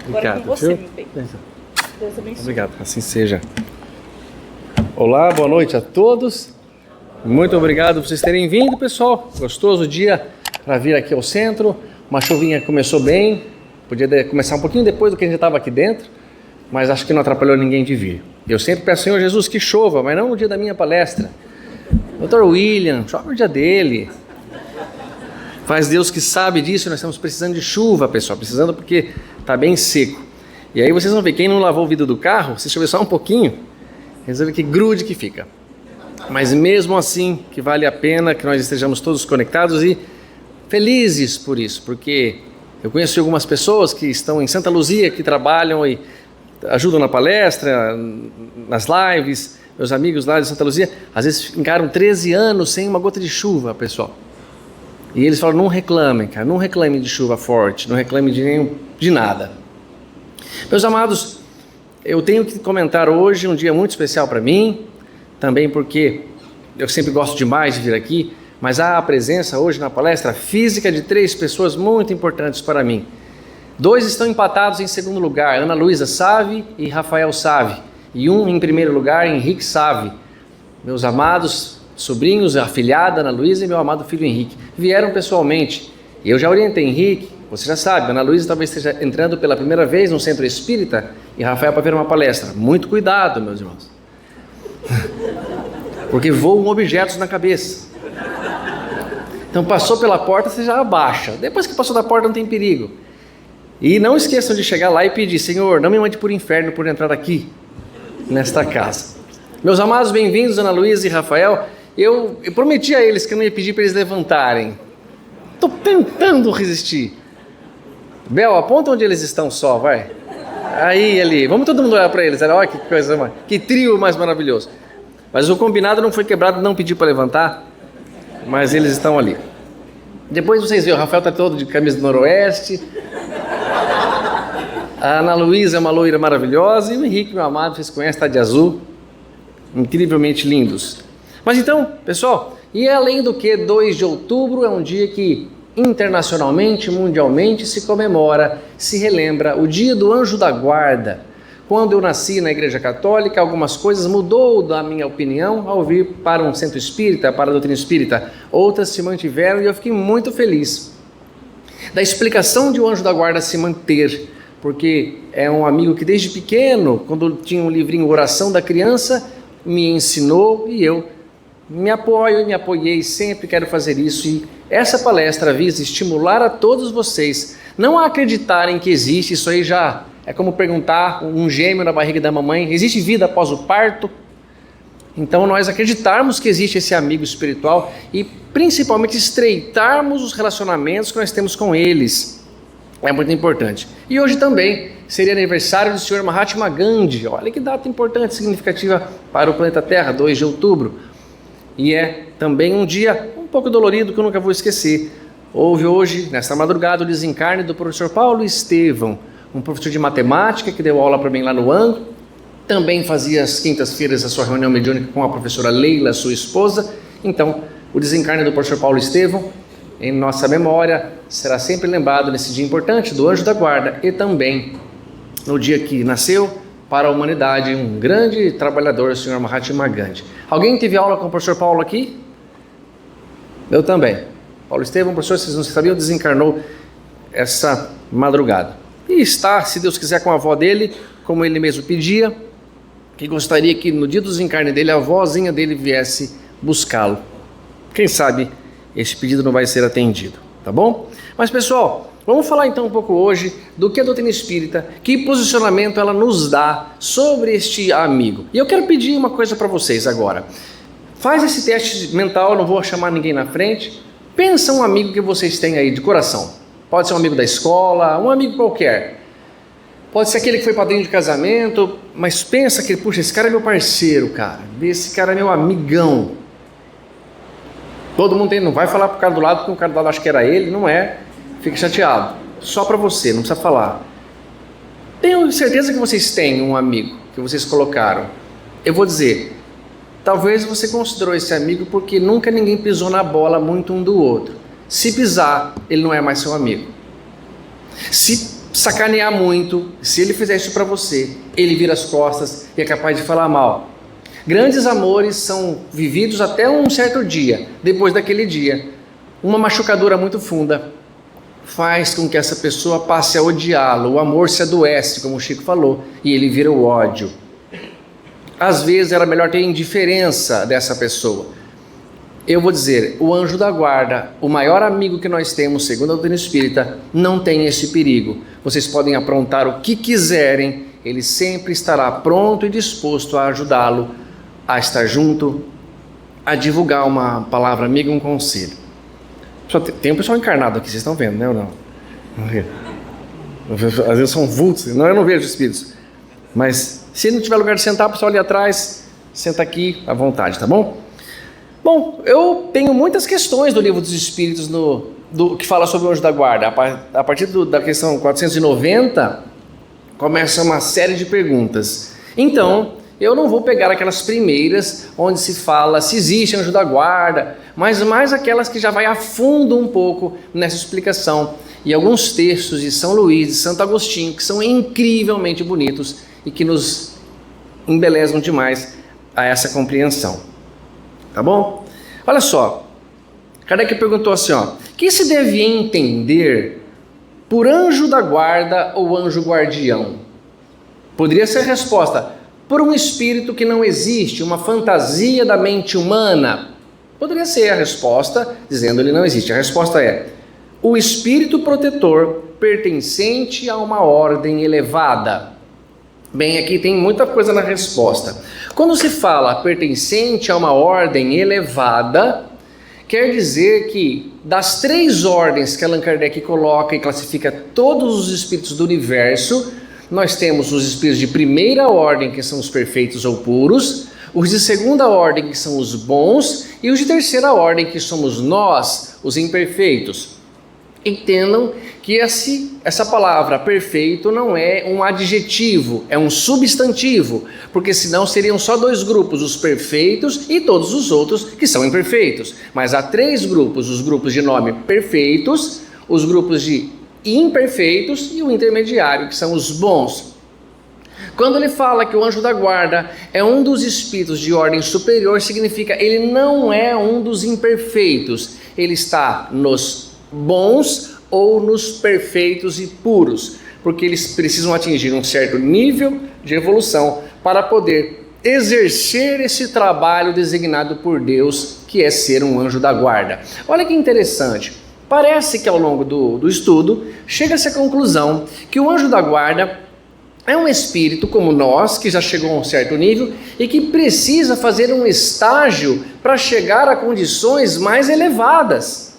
Agora com você, viu? meu bem. Deus abençoe. Obrigado, assim seja. Olá, boa noite a todos. Muito obrigado por vocês terem vindo, pessoal. Gostoso dia para vir aqui ao centro. Uma chuvinha começou bem. Podia começar um pouquinho depois do que a gente estava aqui dentro, mas acho que não atrapalhou ninguém de vir. Eu sempre peço, Senhor Jesus, que chova, mas não no dia da minha palestra. Dr. William, chove no dia dele. Faz Deus que sabe disso, nós estamos precisando de chuva, pessoal. Precisando porque está bem seco. E aí vocês vão ver, quem não lavou o vidro do carro, se chover só um pouquinho, resolve que grude que fica. Mas mesmo assim, que vale a pena que nós estejamos todos conectados e felizes por isso, porque eu conheço algumas pessoas que estão em Santa Luzia, que trabalham e ajudam na palestra, nas lives. Meus amigos lá de Santa Luzia, às vezes ficaram 13 anos sem uma gota de chuva, pessoal. E eles falam, não reclamem, cara, não reclamem de chuva forte, não reclamem de nada. Meus amados, eu tenho que comentar hoje um dia muito especial para mim, também porque eu sempre gosto demais de vir aqui, mas há a presença hoje na palestra física de 3 pessoas muito importantes para mim. 2 estão empatados em segundo lugar, Ana Luísa Save e Rafael Save, e um em primeiro lugar, Henrique Save. Meus amados sobrinhos, a afilhada Ana Luísa e meu amado filho Henrique, vieram pessoalmente. E eu já orientei Henrique, você já sabe, Ana Luísa talvez esteja entrando pela primeira vez no centro espírita e Rafael para ver uma palestra. Muito cuidado, meus irmãos. Porque voam objetos na cabeça. Então passou pela porta, você já abaixa. Depois que passou da porta não tem perigo. E não esqueçam de chegar lá e pedir, Senhor, não me mande por inferno por entrar aqui, nesta casa. Meus amados, bem-vindos, Ana Luísa e Rafael. Eu prometi a eles que eu não ia pedir para eles levantarem. Estou tentando resistir. Bel, aponta onde eles estão só, vai. Aí, ali. Vamos todo mundo olhar para eles. Olha que coisa, que trio mais maravilhoso. Mas o combinado não foi quebrado, não pedi para levantar. Mas eles estão ali. Depois vocês veem, o Rafael está todo de camisa do Noroeste. A Ana Luísa é uma loira maravilhosa. E o Henrique, meu amado, vocês conhecem, está de azul. Incrivelmente lindos. Mas então, pessoal, e além do que 2 de outubro é um dia que internacionalmente, mundialmente se comemora, se relembra o dia do Anjo da Guarda. Quando eu nasci na Igreja Católica, algumas coisas mudou da minha opinião ao vir para um centro espírita, para a doutrina espírita. Outras se mantiveram e eu fiquei muito feliz da explicação de o Anjo da Guarda se manter, porque é um amigo que desde pequeno, quando tinha um livrinho Oração da Criança, me ensinou e eu me apoio e me apoiei, sempre quero fazer isso. E essa palestra visa estimular a todos vocês não a acreditarem que existe, isso aí já é como perguntar um gêmeo na barriga da mamãe, existe vida após o parto? Então nós acreditarmos que existe esse amigo espiritual e principalmente estreitarmos os relacionamentos que nós temos com eles, é muito importante. E hoje também seria aniversário do Sr. Mahatma Gandhi, olha que data importante, significativa para o planeta Terra, 2 de outubro. E é também um dia um pouco dolorido que eu nunca vou esquecer. Houve hoje, nesta madrugada, o desencarne do professor Paulo Estevão, um professor de matemática que deu aula para mim lá no ângulo. Também fazia às quintas-feiras a sua reunião mediúnica com a professora Leila, sua esposa. Então, o desencarne do professor Paulo Estevão, em nossa memória, será sempre lembrado nesse dia importante do Anjo da Guarda e também no dia que nasceu para a humanidade um grande trabalhador, o Sr. Mahatma Gandhi. Alguém teve aula com o professor Paulo aqui? Eu também. Paulo Estevão, professor, vocês não sabiam, desencarnou essa madrugada. E está, se Deus quiser, com a avó dele, como ele mesmo pedia, que gostaria que no dia do desencarne dele, a avózinha dele viesse buscá-lo. Quem sabe esse pedido não vai ser atendido, tá bom? Mas pessoal, vamos falar então um pouco hoje do que a doutrina espírita, que posicionamento ela nos dá sobre este amigo. E eu quero pedir uma coisa para vocês agora. Faz esse teste mental, não vou chamar ninguém na frente. Pensa um amigo que vocês têm aí de coração. Pode ser um amigo da escola, um amigo qualquer. Pode ser aquele que foi padrinho de casamento, mas pensa que, puxa, esse cara é meu parceiro, cara. Esse cara é meu amigão. Todo mundo tem, não vai falar pro cara do lado, porque o cara do lado acha que era ele, não é. Fica chateado. Só para você, não precisa falar. Tenho certeza que vocês têm um amigo que vocês colocaram. Eu vou dizer, talvez você considerou esse amigo porque nunca ninguém pisou na bola muito um do outro. Se pisar, ele não é mais seu amigo. Se sacanear muito, se ele fizer isso para você, ele vira as costas e é capaz de falar mal. Grandes amores são vividos até um certo dia. Depois daquele dia, uma machucadura muito funda faz com que essa pessoa passe a odiá-lo. O amor se adoece, como o Chico falou, e ele vira o ódio. Às vezes era melhor ter indiferença dessa pessoa. Eu vou dizer, o anjo da guarda, o maior amigo que nós temos, segundo a doutrina espírita, não tem esse perigo. Vocês podem aprontar o que quiserem, ele sempre estará pronto e disposto a ajudá-lo, a estar junto, a divulgar uma palavra amiga, um conselho. Tem um pessoal encarnado aqui, vocês estão vendo, né ou não? Às vezes são vultos, eu não vejo espíritos. Mas se não tiver lugar de sentar, o pessoal ali atrás, senta aqui à vontade, tá bom? Bom, eu tenho muitas questões do Livro dos Espíritos que fala sobre o anjo da guarda. A partir da questão 490, começa uma série de perguntas. Então, eu não vou pegar aquelas primeiras onde se fala se existe anjo da guarda, mas mais aquelas que já vai a fundo um pouco nessa explicação. E alguns textos de São Luís, de Santo Agostinho, que são incrivelmente bonitos e que nos embelezam demais a essa compreensão. Tá bom? Olha só, Kardec perguntou assim, que se deve entender por anjo da guarda ou anjo guardião? Poderia ser a resposta, por um espírito que não existe, uma fantasia da mente humana. Poderia ser a resposta, dizendo ele não existe. A resposta é, o espírito protetor pertencente a uma ordem elevada. Bem, aqui tem muita coisa na resposta. Quando se fala pertencente a uma ordem elevada, quer dizer que das 3 ordens que Allan Kardec coloca e classifica todos os espíritos do universo, nós temos os espíritos de primeira ordem, que são os perfeitos ou puros, os de segunda ordem, que são os bons, e os de terceira ordem, que somos nós, os imperfeitos. Entendam que essa palavra perfeito não é um adjetivo, é um substantivo, porque senão seriam só 2 grupos, os perfeitos e todos os outros que são imperfeitos. Mas há 3 grupos, os grupos de nome perfeitos, os grupos de imperfeitos e o intermediário, que são os bons. Quando ele fala que o anjo da guarda é um dos espíritos de ordem superior, significa ele não é um dos imperfeitos, ele está nos bons ou nos perfeitos e puros, porque eles precisam atingir um certo nível de evolução para poder exercer esse trabalho designado por Deus, que é ser um anjo da guarda. Olha que interessante, parece que ao longo do estudo chega-se à conclusão que o anjo da guarda é um espírito como nós, que já chegou a um certo nível e que precisa fazer um estágio para chegar a condições mais elevadas.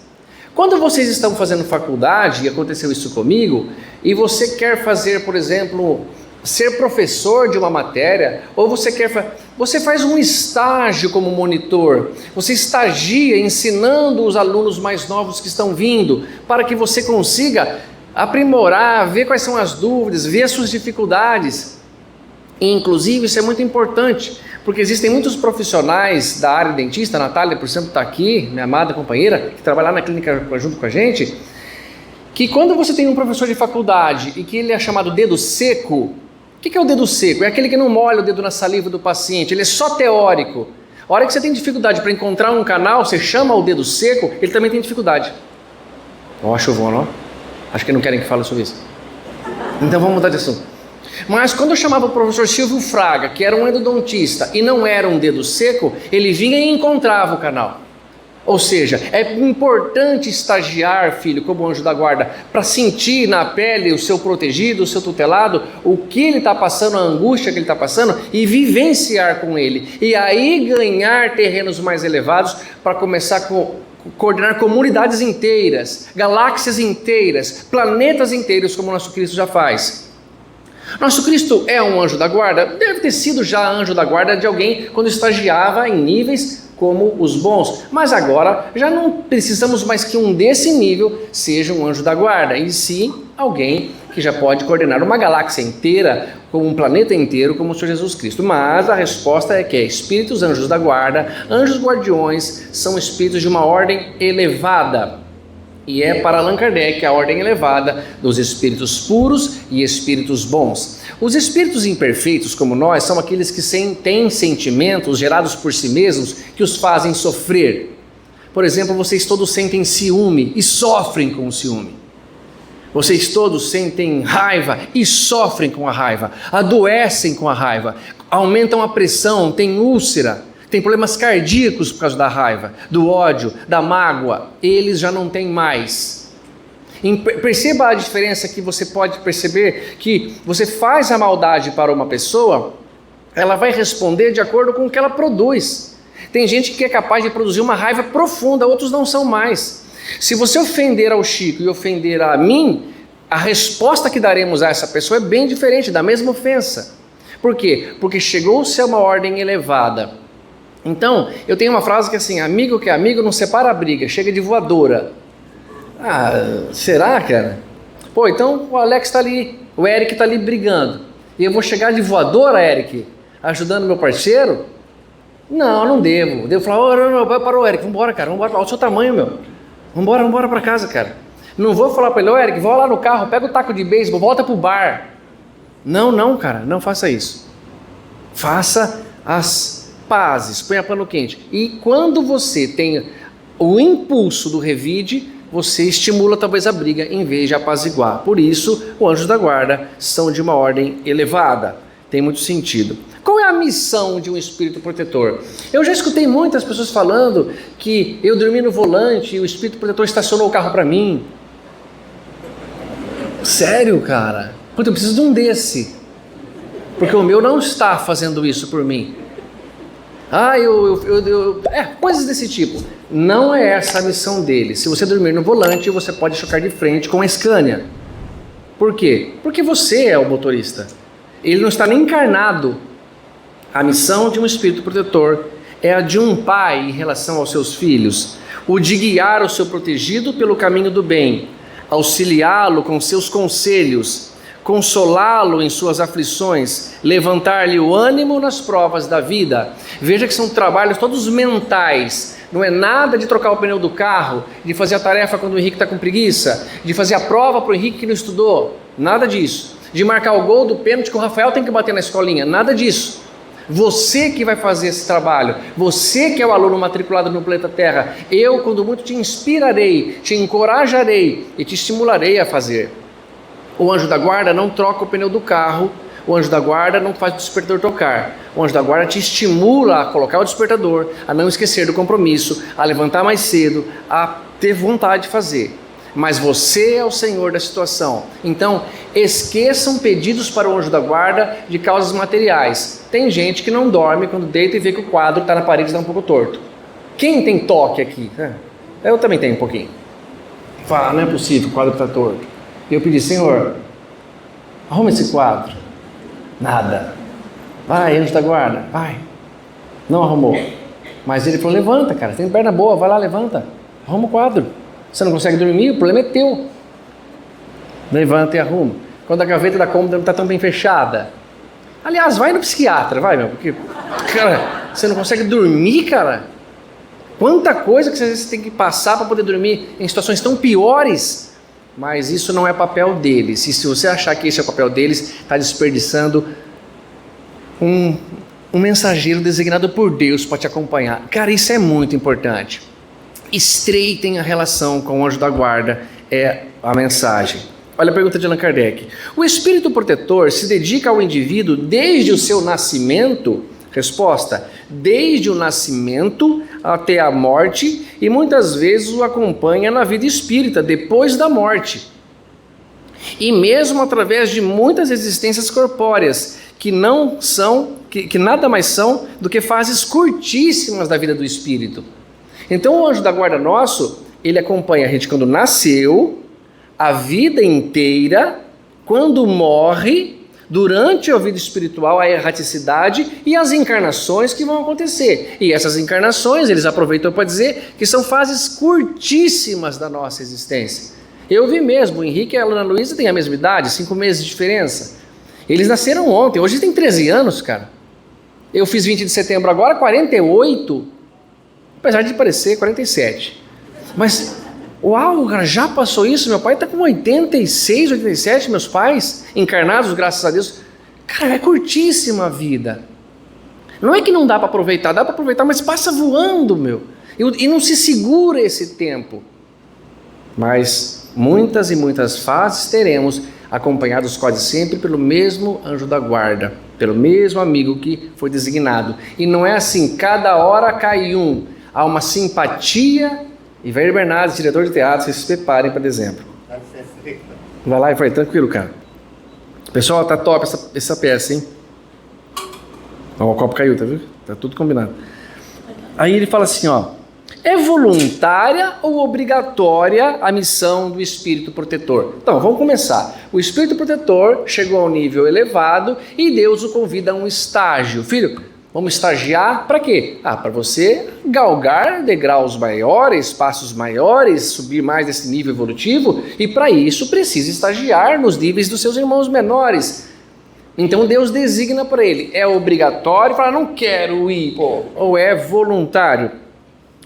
Quando vocês estão fazendo faculdade, e aconteceu isso comigo, e você quer fazer, por exemplo, ser professor de uma matéria, ou você faz um estágio como monitor, você estagia ensinando os alunos mais novos que estão vindo, para que você consiga aprimorar, ver quais são as dúvidas, ver as suas dificuldades. E, inclusive, isso é muito importante, porque existem muitos profissionais da área dentista, a Natália, por exemplo, está aqui, minha amada companheira, que trabalha na clínica junto com a gente, que quando você tem um professor de faculdade e que ele é chamado dedo seco, o que é o dedo seco? É aquele que não molha o dedo na saliva do paciente, ele é só teórico. A hora que você tem dificuldade para encontrar um canal, você chama o dedo seco, ele também tem dificuldade. Ó, chovão, ó. Acho que não querem que fale sobre isso. Então vamos mudar de assunto. Mas quando eu chamava o professor Silvio Fraga, que era um endodontista e não era um dedo seco, ele vinha e encontrava o canal. Ou seja, é importante estagiar, filho, como anjo da guarda, para sentir na pele o seu protegido, o seu tutelado, o que ele está passando, a angústia que ele está passando, e vivenciar com ele. E aí ganhar terrenos mais elevados para começar a coordenar comunidades inteiras, galáxias inteiras, planetas inteiros, como o nosso Cristo já faz. Nosso Cristo é um anjo da guarda? Deve ter sido já anjo da guarda de alguém quando estagiava em níveis como os bons, mas agora já não precisamos mais que um desse nível seja um anjo da guarda, e sim alguém que já pode coordenar uma galáxia inteira, como um planeta inteiro, como o Senhor Jesus Cristo. Mas a resposta é que espíritos anjos da guarda, anjos guardiões, são espíritos de uma ordem elevada. E é para Allan Kardec a ordem elevada dos espíritos puros e espíritos bons. Os espíritos imperfeitos, como nós, são aqueles que têm sentimentos gerados por si mesmos que os fazem sofrer. Por exemplo, vocês todos sentem ciúme e sofrem com o ciúme. Vocês todos sentem raiva e sofrem com a raiva, adoecem com a raiva, aumentam a pressão, têm úlcera, têm problemas cardíacos por causa da raiva, do ódio, da mágoa. Eles já não têm mais. Perceba a diferença que você pode perceber, que você faz a maldade para uma pessoa, ela vai responder de acordo com o que ela produz. Tem gente que é capaz de produzir uma raiva profunda, outros não são mais. Se você ofender ao Chico e ofender a mim, a resposta que daremos a essa pessoa é bem diferente, da mesma ofensa. Por quê? Porque chegou-se a uma ordem elevada. Então, eu tenho uma frase que é assim: amigo que é amigo não separa a briga, chega de voadora. Ah, será, cara? Pô, então o Alex está ali, o Eric está ali brigando, e eu vou chegar de voadora, Eric, ajudando meu parceiro? Não devo. Devo falar: não, parou, Eric, vambora, cara, vambora, olha o seu tamanho, meu. Vambora para casa, cara. Não vou falar para ele: ô Eric, vou lá no carro, pega o taco de beisebol, volta pro bar. Não, cara, não faça isso. Faça as pazes, ponha pano quente. E quando você tem o impulso do revide, você estimula talvez a briga em vez de apaziguar. Por isso, os anjos da guarda são de uma ordem elevada. Tem muito sentido. Qual é a missão de um espírito protetor? Eu já escutei muitas pessoas falando que eu dormi no volante e o espírito protetor estacionou o carro para mim. Sério, cara? Puta, eu preciso de um desse. Porque o meu não está fazendo isso por mim. Coisas desse tipo. Não é essa a missão dele. Se você dormir no volante, você pode chocar de frente com a Scania. Por quê? Porque você é o motorista. Ele não está nem encarnado. A missão de um espírito protetor é a de um pai em relação aos seus filhos, o de guiar o seu protegido pelo caminho do bem, auxiliá-lo com seus conselhos, consolá-lo em suas aflições, levantar-lhe o ânimo nas provas da vida. Veja que são trabalhos todos mentais. Não é nada de trocar o pneu do carro, de fazer a tarefa quando o Henrique está com preguiça, de fazer a prova para o Henrique que não estudou. Nada disso. De marcar o gol do pênalti que o Rafael tem que bater na escolinha. Nada disso. Você que vai fazer esse trabalho, você que é o aluno matriculado no planeta Terra. Eu, quando muito, te inspirarei, te encorajarei e te estimularei a fazer. O anjo da guarda não troca o pneu do carro, o anjo da guarda não faz o despertador tocar. O anjo da guarda te estimula a colocar o despertador, a não esquecer do compromisso, a levantar mais cedo, a ter vontade de fazer. Mas você é o senhor da situação. Então, esqueçam pedidos para o anjo da guarda de causas materiais. Tem gente que não dorme quando deita e vê que o quadro está na parede e está um pouco torto. Quem tem toque aqui? Eu também tenho um pouquinho. Fala, não é possível, o quadro está torto. E eu pedi: Senhor, arruma esse quadro. Nada. Vai, anjo da guarda, vai. Não arrumou. Mas ele falou: levanta, cara, tem perna boa, vai lá, levanta. Arruma o quadro. Você não consegue dormir, o problema é teu. Levanta e arruma. Quando a gaveta da cômoda não está tão bem fechada. Aliás, vai no psiquiatra, vai, meu. Porque, cara, você não consegue dormir, cara. Quanta coisa que às vezes você tem que passar para poder dormir em situações tão piores. Mas isso não é papel deles. E se você achar que esse é o papel deles, está desperdiçando um mensageiro designado por Deus para te acompanhar. Cara, isso é muito importante. Estreitem a relação com o anjo da guarda, é a mensagem. Olha a pergunta de Allan Kardec. O espírito protetor se dedica ao indivíduo desde o seu nascimento? Resposta: desde o nascimento até a morte, e muitas vezes o acompanha na vida espírita, depois da morte. E mesmo através de muitas existências corpóreas, que nada mais são do que fases curtíssimas da vida do espírito. Então o anjo da guarda nosso, ele acompanha a gente quando nasceu, a vida inteira, quando morre, durante a vida espiritual, a erraticidade e as encarnações que vão acontecer. E essas encarnações, eles aproveitam para dizer que são fases curtíssimas da nossa existência. Eu vi mesmo, o Henrique e a Ana Luísa têm a mesma idade, 5 meses de diferença. Eles nasceram ontem, hoje têm 13 anos, cara. Eu fiz 20 de setembro agora, 48, apesar de parecer 47. Mas Uau, cara, já passou isso? Meu pai está com 86, 87, meus pais, encarnados, graças a Deus. Cara, é curtíssima a vida. Não é que não dá para aproveitar, dá para aproveitar, mas passa voando, meu. E não se segura esse tempo. Mas muitas e muitas fases teremos, acompanhados quase sempre pelo mesmo anjo da guarda, pelo mesmo amigo que foi designado. E não é assim, cada hora cai um. Há uma simpatia. E Jair Bernardes, diretor de teatro, vocês se preparem para dezembro. Vai lá e vai, tranquilo, cara. Pessoal, tá top essa peça, hein? Ó, o copo caiu, tá vendo? Tá tudo combinado. Aí ele fala assim, ó. É voluntária ou obrigatória a missão do Espírito Protetor? Então, vamos começar. O Espírito Protetor chegou a um nível elevado e Deus o convida a um estágio. Filho, vamos estagiar para quê? Para você galgar degraus maiores, passos maiores, subir mais nesse nível evolutivo, e para isso precisa estagiar nos níveis dos seus irmãos menores. Então Deus designa para ele. É obrigatório? Fala, não quero ir, ou é voluntário?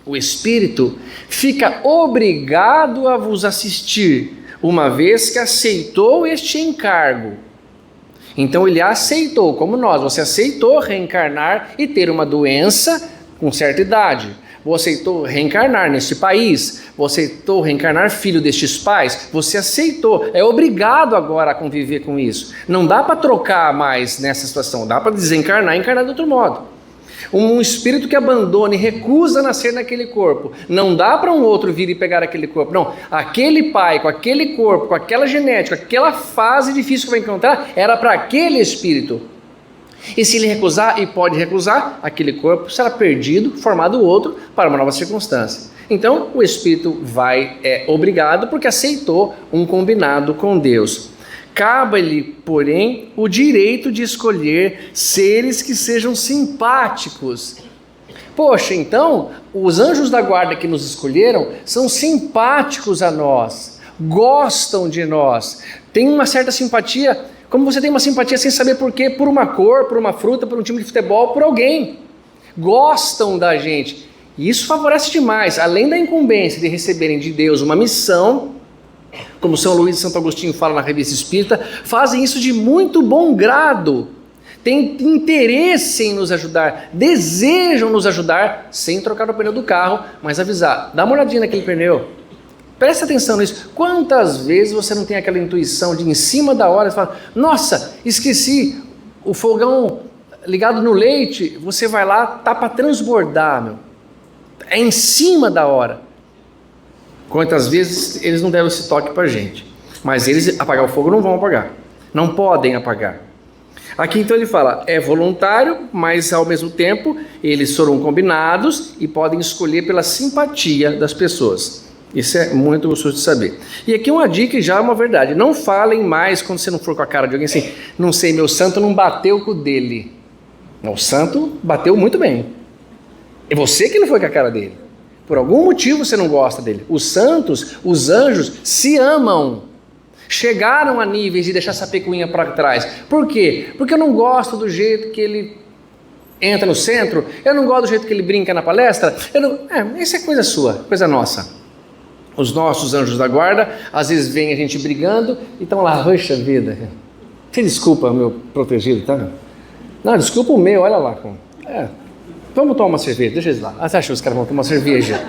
O Espírito fica obrigado a vos assistir, uma vez que aceitou este encargo. Então ele aceitou, como nós, você aceitou reencarnar e ter uma doença com certa idade. Você aceitou reencarnar neste país, você aceitou reencarnar filho destes pais, você aceitou, é obrigado agora a conviver com isso. Não dá para trocar mais nessa situação, dá para desencarnar e encarnar de outro modo. Um espírito que abandona e recusa nascer naquele corpo, não dá para um outro vir e pegar aquele corpo, não. Aquele pai, com aquele corpo, com aquela genética, aquela fase difícil que vai encontrar, era para aquele espírito. E se ele recusar, e pode recusar, aquele corpo será perdido, formado outro para uma nova circunstância. Então o espírito é obrigado porque aceitou um combinado com Deus. Cabe-lhe, porém, o direito de escolher seres que sejam simpáticos. Poxa, então, os anjos da guarda que nos escolheram são simpáticos a nós, gostam de nós, têm uma certa simpatia, como você tem uma simpatia sem saber por quê, por uma cor, por uma fruta, por um time de futebol, por alguém. Gostam da gente. E isso favorece demais, além da incumbência de receberem de Deus uma missão, como São Luís e Santo Agostinho falam na Revista Espírita, fazem isso de muito bom grado, têm interesse em nos ajudar, desejam nos ajudar, sem trocar o pneu do carro, mas avisar, dá uma olhadinha naquele pneu, presta atenção nisso. Quantas vezes você não tem aquela intuição de em cima da hora, você fala, nossa, esqueci o fogão ligado no leite, você vai lá, tá para transbordar, meu. É em cima da hora. Quantas vezes eles não deram esse toque para a gente, mas eles apagar o fogo não vão apagar, não podem apagar. Aqui então ele fala, é voluntário, mas ao mesmo tempo eles foram combinados e podem escolher pela simpatia das pessoas. Isso é muito gostoso de saber. E aqui uma dica e já é uma verdade, não falem mais quando você não for com a cara de alguém assim, não sei, meu santo não bateu com o dele. Não, o santo bateu muito bem, é você que não foi com a cara dele. Por algum motivo você não gosta dele. Os santos, os anjos, se amam. Chegaram a níveis de deixar essa pecuinha para trás. Por quê? Porque eu não gosto do jeito que ele entra no centro, eu não gosto do jeito que ele brinca na palestra. Isso é coisa sua, coisa nossa. Os nossos anjos da guarda, às vezes vem a gente brigando e estão lá, roxa vida. Você desculpa, meu protegido, tá? Não, desculpa o meu, olha lá. Vamos tomar uma cerveja, deixa eles lá. Você acha que os caras vão tomar uma cerveja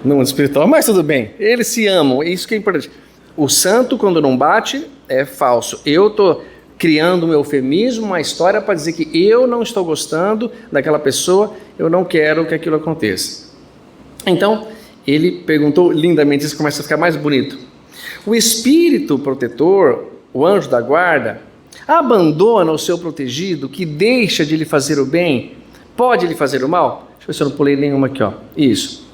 no mundo espiritual? Mas tudo bem, eles se amam, isso que é importante. O santo, quando não bate, é falso. Eu estou criando um eufemismo, uma história para dizer que eu não estou gostando daquela pessoa, eu não quero que aquilo aconteça. Então, ele perguntou lindamente, isso começa a ficar mais bonito. O espírito protetor, o anjo da guarda, abandona o seu protegido que deixa de lhe fazer o bem? Pode lhe fazer o mal? Deixa eu ver se eu não pulei nenhuma aqui, ó. Isso.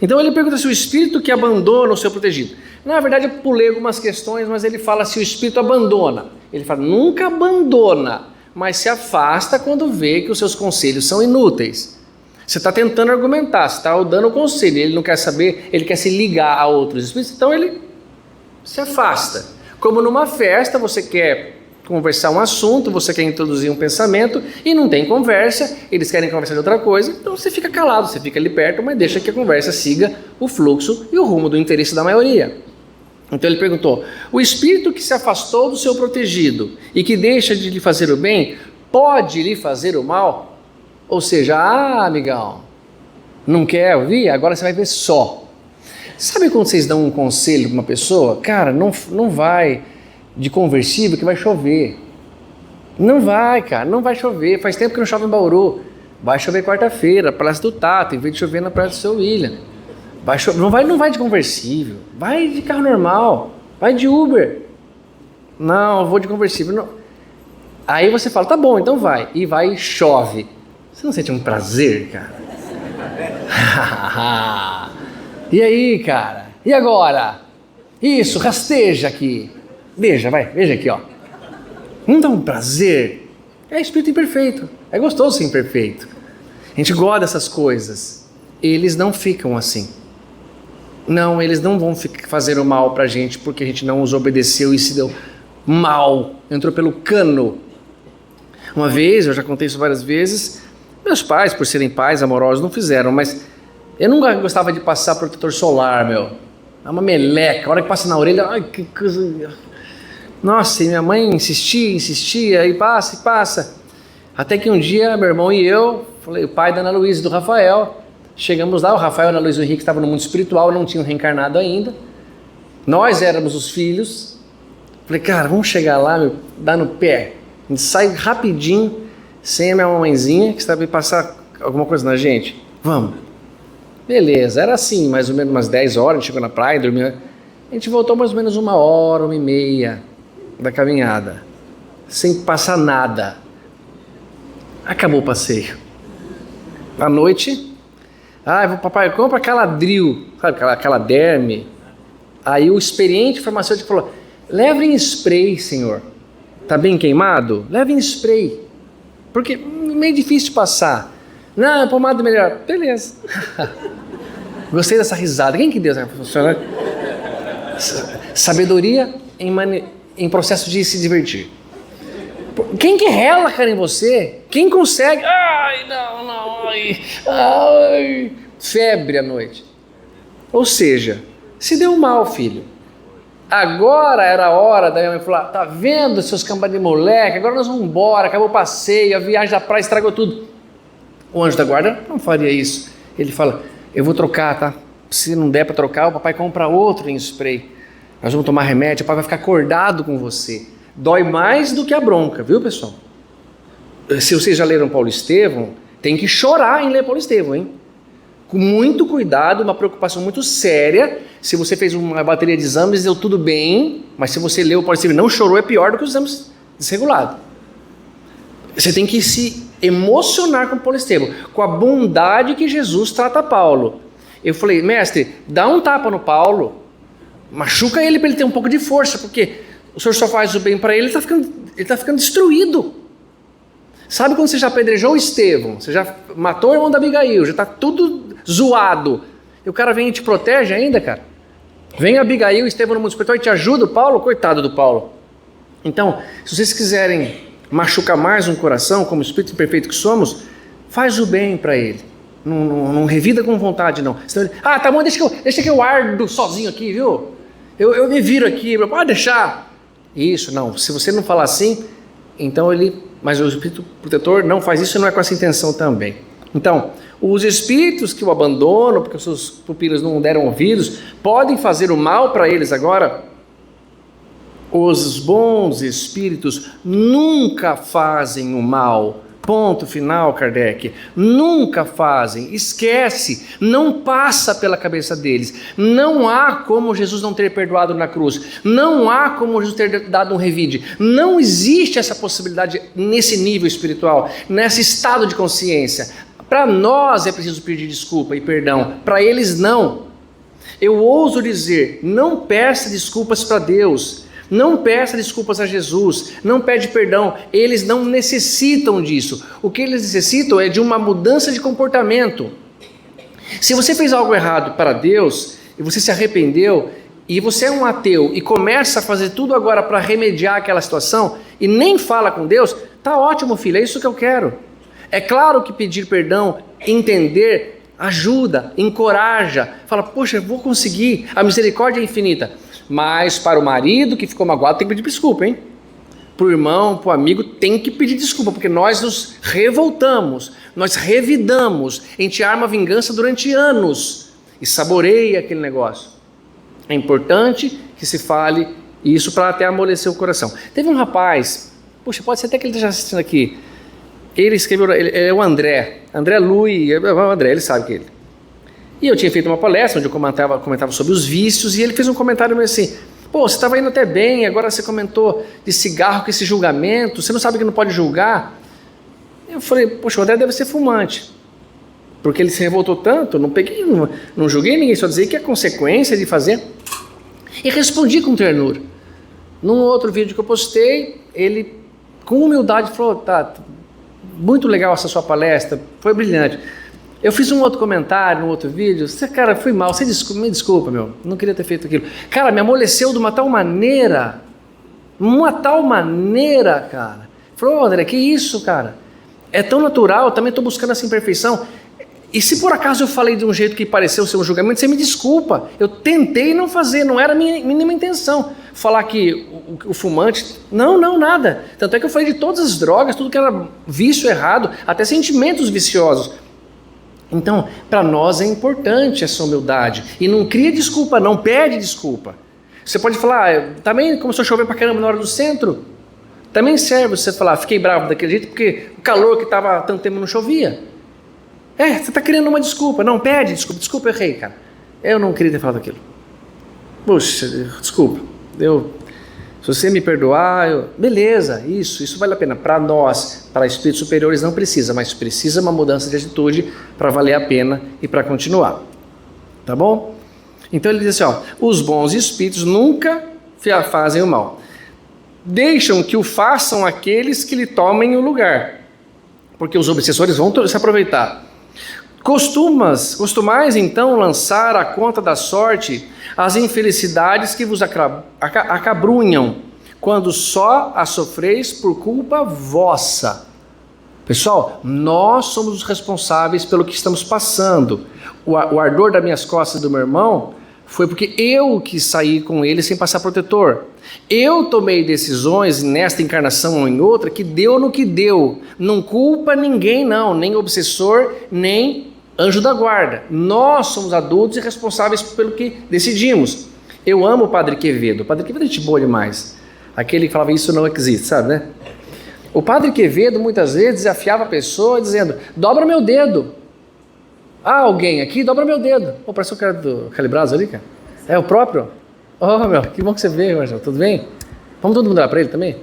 Então ele pergunta se o espírito que abandona o seu protegido. Na verdade eu pulei algumas questões, mas ele fala se o espírito abandona. Ele fala, nunca abandona, mas se afasta quando vê que os seus conselhos são inúteis. Você está tentando argumentar, você está dando o conselho, ele não quer saber, ele quer se ligar a outros espíritos, então ele se afasta. Como numa festa, você quer conversar um assunto, você quer introduzir um pensamento e não tem conversa, eles querem conversar de outra coisa, então você fica calado, você fica ali perto, mas deixa que a conversa siga o fluxo e o rumo do interesse da maioria. Então ele perguntou: o espírito que se afastou do seu protegido e que deixa de lhe fazer o bem, pode lhe fazer o mal? Ou seja, amigão, não quer ouvir? Agora você vai ver só. Sabe quando vocês dão um conselho para uma pessoa? Cara, não vai de conversível que vai chover. Não vai, cara, não vai chover. Faz tempo que não chove em Bauru. Vai chover quarta-feira, Praça do Tato, em vez de chover na Praça do Seu William. Não vai de conversível, vai de carro normal, vai de Uber. Não, eu vou de conversível. Não. Aí você fala, tá bom, então vai. E vai e chove. Você não sente um prazer, cara? E aí, cara? E agora? Isso, rasteja aqui. Veja aqui, ó. Não dá um prazer? É espírito imperfeito. É gostoso ser imperfeito. A gente gosta dessas coisas. Eles não ficam assim. Não, eles não vão fazer o mal pra gente porque a gente não os obedeceu e se deu mal. Entrou pelo cano. Uma vez, eu já contei isso várias vezes, meus pais, por serem pais amorosos, não fizeram, mas eu nunca gostava de passar protetor solar, meu. É uma meleca, a hora que passa na orelha, ai, que coisa... Nossa, e minha mãe insistia, e passa. Até que um dia, meu irmão e eu, falei, o pai da Ana Luísa e do Rafael, chegamos lá, o Rafael e a Ana Luísa e o Henrique estavam no mundo espiritual, não tinham reencarnado ainda. Nós éramos os filhos. Falei, cara, vamos chegar lá, meu, dar no pé. A gente sai rapidinho, sem a minha mamãezinha, que estava a passar alguma coisa na gente. Vamos. Beleza, era assim, mais ou menos umas 10 horas, a gente chegou na praia, dormiu. A gente voltou mais ou menos 1 hora, 1h30 da caminhada, sem passar nada. Acabou o passeio. À noite, papai, compra Caladril, sabe, aquela derme. Aí o experiente farmacêutico falou, leve em spray, senhor. Tá bem queimado? Leve em spray. Porque é meio difícil de passar. Não, pomada melhor. Beleza. Gostei dessa risada. Quem que deu essa funcionar? Sabedoria em processo de se divertir. Quem que rela, cara, em você? Quem consegue? Ai, não, ai. Febre à noite. Ou seja, se deu mal, filho. Agora era a hora da minha mãe falar, tá vendo, seus cambas de moleque, agora nós vamos embora, acabou o passeio, a viagem da praia estragou tudo. O anjo da guarda não faria isso. Ele fala, eu vou trocar, tá? Se não der para trocar, o papai compra outro em spray. Nós vamos tomar remédio, o papai vai ficar acordado com você. Dói mais do que a bronca, viu, pessoal? Se vocês já leram Paulo Estevão, tem que chorar em ler Paulo Estevão, hein? Com muito cuidado, uma preocupação muito séria. Se você fez uma bateria de exames, deu tudo bem, mas se você leu o Paulo Estevão e não chorou, é pior do que os exames desregulados. Você tem que se emocionar com Paulo Estevão, com a bondade que Jesus trata Paulo. Eu falei, mestre, dá um tapa no Paulo, machuca ele para ele ter um pouco de força, porque o senhor só faz o bem para ele, ele está ficando destruído. Sabe quando você já apedrejou o Estevão, você já matou o irmão da Abigail, já está tudo zoado, e o cara vem e te protege ainda, cara? Vem a Abigail, o Estevão no mundo espiritual e te ajuda, o Paulo, coitado do Paulo. Então, se vocês quiserem machucar mais um coração, como espírito imperfeito que somos, faz o bem para ele. Não revida com vontade, não. Senão ele, tá bom, deixa que eu ardo sozinho aqui, viu? Eu me viro aqui, pode deixar. Isso, não. Se você não falar assim, então mas o espírito protetor não faz isso, não é com essa intenção também. Então, os espíritos que o abandonam, porque os seus pupilos não deram ouvidos, podem fazer o mal para eles agora. Os bons espíritos nunca fazem o mal. Ponto final, Kardec. Nunca fazem. Esquece. Não passa pela cabeça deles. Não há como Jesus não ter perdoado na cruz. Não há como Jesus ter dado um revide. Não existe essa possibilidade nesse nível espiritual, nesse estado de consciência. Para nós é preciso pedir desculpa e perdão. Para eles não. Eu ouso dizer, não peça desculpas para Deus. Não peça desculpas a Jesus, não pede perdão, eles não necessitam disso. O que eles necessitam é de uma mudança de comportamento. Se você fez algo errado para Deus, e você se arrependeu, e você é um ateu e começa a fazer tudo agora para remediar aquela situação e nem fala com Deus, tá ótimo, filho, é isso que eu quero. É claro que pedir perdão, entender, ajuda, encoraja, fala, poxa, eu vou conseguir, a misericórdia é infinita. Mas para o marido que ficou magoado tem que pedir desculpa, hein? Para o irmão, para o amigo, tem que pedir desculpa, porque nós nos revoltamos, nós revidamos, a gente arma vingança durante anos e saboreia aquele negócio. É importante que se fale isso para até amolecer o coração. Teve um rapaz, puxa, pode ser até que ele esteja assistindo aqui, ele escreveu, ele é o André Lui, é o André, ele sabe que é ele. E eu tinha feito uma palestra onde eu comentava sobre os vícios e ele fez um comentário meio assim, pô, você estava indo até bem, agora você comentou de cigarro com esse julgamento, você não sabe que não pode julgar? Eu falei, poxa, o André deve ser fumante, porque ele se revoltou tanto, não julguei ninguém, só dizer que é consequência de fazer. E respondi com ternura. Num outro vídeo que eu postei, ele com humildade falou, tá, muito legal essa sua palestra, foi brilhante. Eu fiz um outro comentário, num outro vídeo, cara, fui mal, me desculpa, meu, não queria ter feito aquilo. Cara, me amoleceu de uma tal maneira, cara. Falou, André, que isso, cara? É tão natural, eu também estou buscando essa imperfeição. E se por acaso eu falei de um jeito que pareceu ser um julgamento, você me desculpa. Eu tentei não fazer, não era a minha mínima intenção. Falar que o fumante... Não, nada. Tanto é que eu falei de todas as drogas, tudo que era vício errado, até sentimentos viciosos. Então, para nós é importante essa humildade. E não cria desculpa, não pede desculpa. Você pode falar, também começou a chover pra caramba na hora do centro. Também serve você falar, fiquei bravo daquele jeito porque o calor que estava há tanto tempo não chovia. Você está querendo uma desculpa. Não, pede desculpa, eu errei, cara. Eu não queria ter falado aquilo. Puxa, desculpa. Se você me perdoar, beleza, isso vale a pena. Para nós, para espíritos superiores não precisa, mas precisa uma mudança de atitude para valer a pena e para continuar. Tá bom? Então ele diz assim, os bons espíritos nunca fazem o mal. Deixam que o façam aqueles que lhe tomem o lugar, porque os obsessores vão se aproveitar. Costumais então lançar à conta da sorte as infelicidades que vos acabrunham, quando só as sofreis por culpa vossa. Pessoal, nós somos os responsáveis pelo que estamos passando. O ardor das minhas costas do meu irmão foi porque eu quis sair com ele sem passar protetor. Eu tomei decisões nesta encarnação ou em outra que deu no que deu. Não culpa ninguém não, nem obsessor, nem anjo da guarda. Nós somos adultos e responsáveis pelo que decidimos. Eu amo o Padre Quevedo. O Padre Quevedo é gente boa demais. Aquele que falava isso não existe, sabe, né? O Padre Quevedo muitas vezes desafiava a pessoa dizendo, dobra meu dedo. Alguém aqui, dobra meu dedo. Parece o cara do Calibrados ali, cara. É o próprio? Meu, que bom que você veio, Marcelo. Tudo bem? Vamos todo mundo dar para ele também?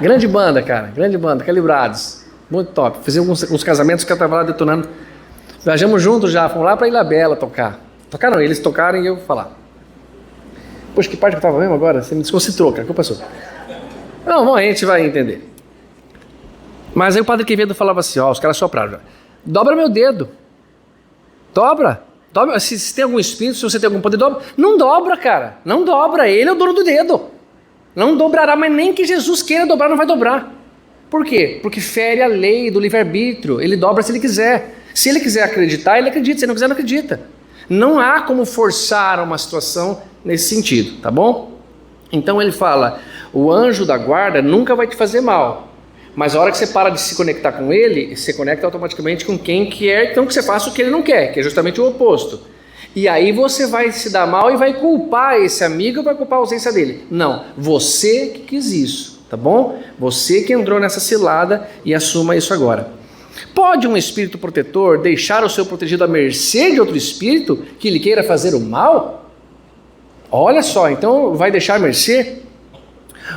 Grande banda, cara. Grande banda, Calibrados. Muito top. Fizemos uns casamentos que eu estava lá detonando. Viajamos juntos já, fomos lá para Ilha Bela tocar. Tocar não, eles tocaram e eu falar. Poxa, que parte que eu estava mesmo agora? Você me desconcentrou, cara. O que passou? Não, bom, a gente vai entender. Mas aí o Padre Quevedo falava assim, os caras sopraram já. Dobra meu dedo. Dobra. Se tem algum espírito, se você tem algum poder, dobra. Não dobra, cara. Não dobra. Ele é o dono do dedo. Não dobrará, mas nem que Jesus queira dobrar, não vai dobrar. Por quê? Porque fere a lei do livre-arbítrio. Ele dobra se ele quiser. Se ele quiser acreditar, ele acredita. Se ele não quiser, não acredita. Não há como forçar uma situação nesse sentido, tá bom? Então ele fala, o anjo da guarda nunca vai te fazer mal. Mas a hora que você para de se conectar com ele, você conecta automaticamente com quem quer, então que você faça o que ele não quer, que é justamente o oposto. E aí você vai se dar mal e vai culpar esse amigo ou vai culpar a ausência dele. Não, você que quis isso, tá bom? Você que entrou nessa cilada e assuma isso agora. Pode um espírito protetor deixar o seu protegido à mercê de outro espírito que lhe queira fazer o mal? Olha só, então vai deixar à mercê?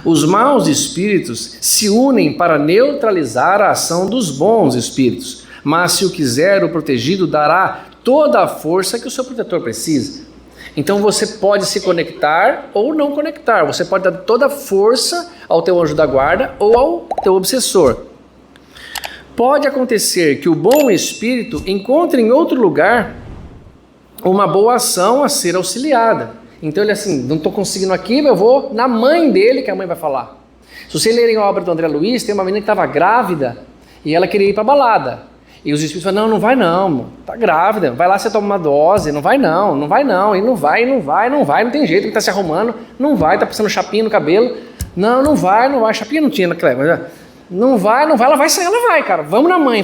Os maus espíritos se unem para neutralizar a ação dos bons espíritos, mas se o quiser, o protegido dará toda a força que o seu protetor precisa. Então você pode se conectar ou não conectar, você pode dar toda a força ao teu anjo da guarda ou ao teu obsessor. Pode acontecer que o bom espírito encontre em outro lugar uma boa ação a ser auxiliada. Então ele assim, não estou conseguindo aqui, eu vou na mãe dele que a mãe vai falar. Se vocês lerem a obra do André Luiz, tem uma menina que estava grávida e ela queria ir para a balada. E os espíritos falam, não vai não, tá grávida, vai lá você toma uma dose, não vai não, e não vai, não tem jeito, que tá se arrumando, não vai, tá passando chapinha no cabelo, não vai, chapinha não tinha naquela época, não vai, ela vai sair, ela vai, cara, vamos na mãe,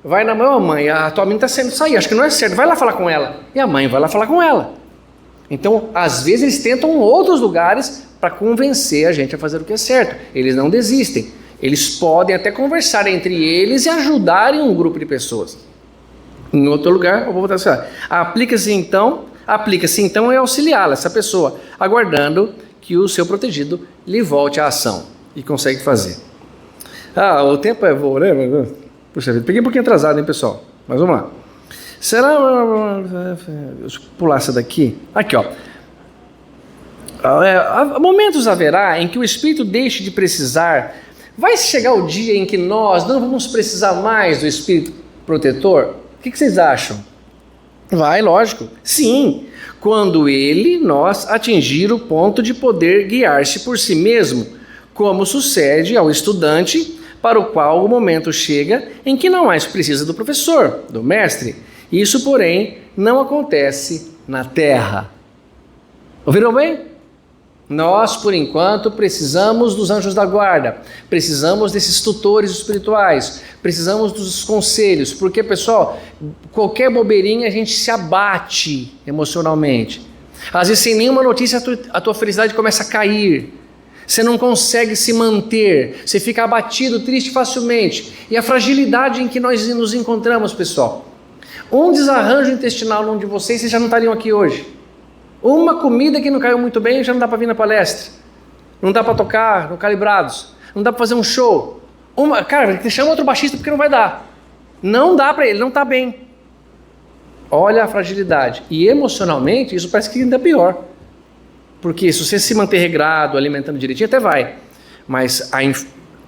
vai na mãe, ó mãe, a tua menina tá saindo sair, acho que não é certo, vai lá falar com ela, e a mãe vai lá falar com ela. Então, às vezes eles tentam outros lugares para convencer a gente a fazer o que é certo, eles não desistem. Eles podem até conversar entre eles e ajudarem um grupo de pessoas. Em outro lugar, eu vou botar assim, aplica-se então é auxiliá-la, essa pessoa, aguardando que o seu protegido lhe volte à ação. E consegue fazer. O tempo é bom, né? Puxa vida, peguei um pouquinho atrasado, hein, pessoal? Mas vamos lá. Será... Deixa eu pular essa daqui. Aqui, ó. Momentos haverá em que o espírito deixe de precisar. Vai chegar o dia em que nós não vamos precisar mais do espírito protetor? O que vocês acham? Vai, lógico. Sim, quando nós atingir o ponto de poder guiar-se por si mesmo, como sucede ao estudante para o qual o momento chega em que não mais precisa do professor, do mestre. Isso, porém, não acontece na Terra. Ouviram bem? Nós, por enquanto, precisamos dos anjos da guarda, precisamos desses tutores espirituais, precisamos dos conselhos, porque, pessoal, qualquer bobeirinha a gente se abate emocionalmente. Às vezes, sem nenhuma notícia, a tua felicidade começa a cair, você não consegue se manter, você fica abatido, triste facilmente. E a fragilidade em que nós nos encontramos, pessoal, um desarranjo intestinal num de vocês já não estariam aqui hoje. Uma comida que não caiu muito bem, já não dá para vir na palestra. Não dá para tocar no Calibrados. Não dá para fazer um show. Cara, chama outro baixista porque não vai dar. Não dá para ele, não está bem. Olha a fragilidade. E emocionalmente, isso parece que ainda é pior. Porque se você se manter regrado, alimentando direitinho, até vai. Mas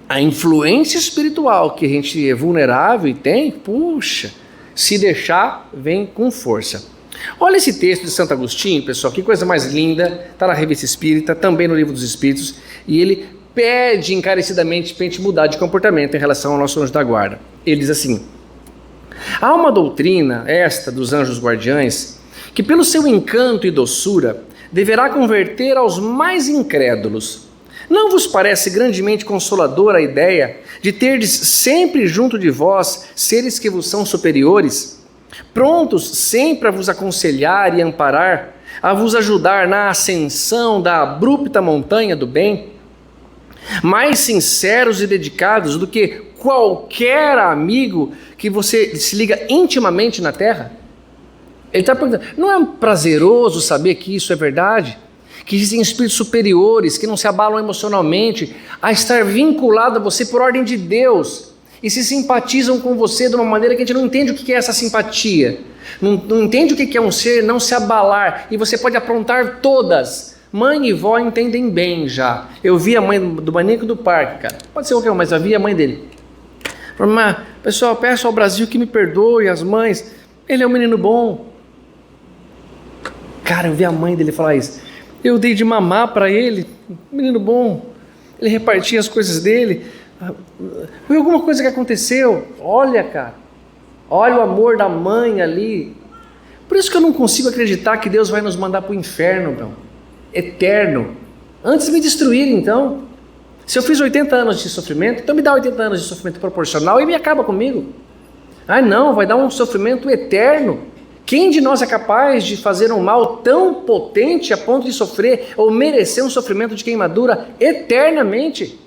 a influência espiritual que a gente é vulnerável e tem, puxa, se deixar, vem com força. Olha esse texto de Santo Agostinho, pessoal, que coisa mais linda, está na Revista Espírita, também no Livro dos Espíritos, e ele pede encarecidamente para a gente mudar de comportamento em relação ao nosso anjo da guarda. Ele diz assim: há uma doutrina, esta dos anjos guardiães, que pelo seu encanto e doçura deverá converter aos mais incrédulos. Não vos parece grandemente consoladora a ideia de terdes sempre junto de vós seres que vos são superiores, prontos sempre a vos aconselhar e amparar, a vos ajudar na ascensão da abrupta montanha do bem, mais sinceros e dedicados do que qualquer amigo que você se liga intimamente na terra? Ele está perguntando, não é prazeroso saber que isso é verdade? Que existem espíritos superiores que não se abalam emocionalmente a estar vinculado a você por ordem de Deus e se simpatizam com você de uma maneira que a gente não entende o que é essa simpatia, não entende o que é um ser não se abalar, e você pode aprontar todas. Mãe e vó entendem bem já. Eu vi a mãe do maníaco do parque, cara, pode ser qualquer um, mas eu vi a mãe dele. Mas, pessoal, peço ao Brasil que me perdoe, as mães, ele é um menino bom. Cara, eu vi a mãe dele falar isso. Eu dei de mamar para ele, menino bom, ele repartia as coisas dele. Foi alguma coisa que aconteceu. Olha, cara, olha o amor da mãe ali. Por isso que eu não consigo acreditar que Deus vai nos mandar para o inferno, meu, eterno, antes de me destruir. Então, se eu fiz 80 anos de sofrimento, então me dá 80 anos de sofrimento proporcional e me acaba comigo. Não, vai dar um sofrimento eterno. Quem de nós é capaz de fazer um mal tão potente a ponto de sofrer ou merecer um sofrimento de queimadura eternamente?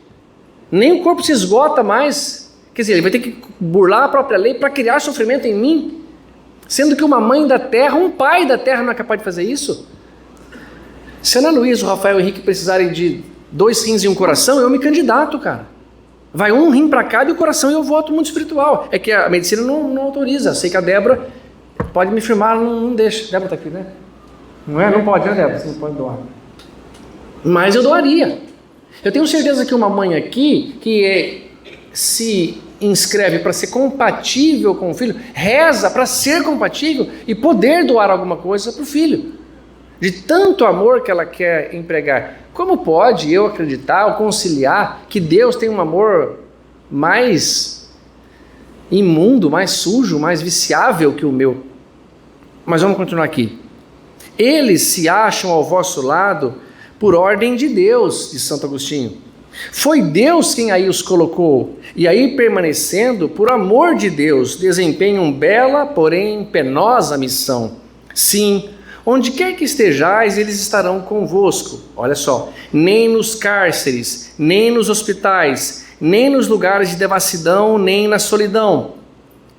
Nem o corpo se esgota mais. Quer dizer, ele vai ter que burlar a própria lei para criar sofrimento em mim, sendo que uma mãe da terra, um pai da terra não é capaz de fazer isso? Se a Ana Luísa, o Rafael e o Henrique precisarem de 2 rins e um coração, eu me candidato, cara. Vai um rim para cada e o coração, e eu voto muito espiritual. É que a medicina não autoriza. Sei que a Débora pode me firmar, não deixa. Débora está aqui, né? Não é? Não pode, né, Débora? Você não pode doar. Mas eu doaria. Eu tenho certeza que uma mãe aqui, se inscreve para ser compatível com o filho, reza para ser compatível e poder doar alguma coisa para o filho. De tanto amor que ela quer empregar. Como pode eu acreditar ou conciliar que Deus tem um amor mais imundo, mais sujo, mais viciável que o meu? Mas vamos continuar aqui. Eles se acham ao vosso lado por ordem de Deus, diz Santo Agostinho. Foi Deus quem aí os colocou, e aí permanecendo, por amor de Deus, desempenham bela, porém penosa missão. Sim, onde quer que estejais, eles estarão convosco. Olha só, nem nos cárceres, nem nos hospitais, nem nos lugares de devassidão, nem na solidão.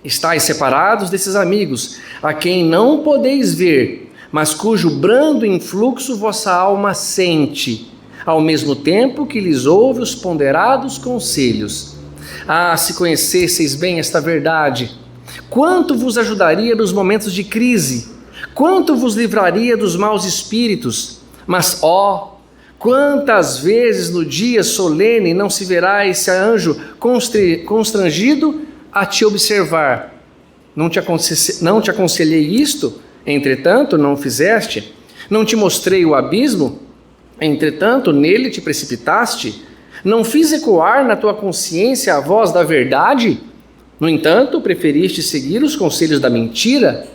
Estais separados desses amigos, a quem não podeis ver, mas cujo brando influxo vossa alma sente, ao mesmo tempo que lhes ouve os ponderados conselhos. Ah, se conhecesseis bem esta verdade, quanto vos ajudaria nos momentos de crise, quanto vos livraria dos maus espíritos. Mas, ó, quantas vezes no dia solene não se verá esse anjo constrangido a te observar? Não te aconselhei isto? Entretanto, não o fizeste? Não te mostrei o abismo? Entretanto, nele te precipitaste? Não fiz ecoar na tua consciência a voz da verdade? No entanto, preferiste seguir os conselhos da mentira?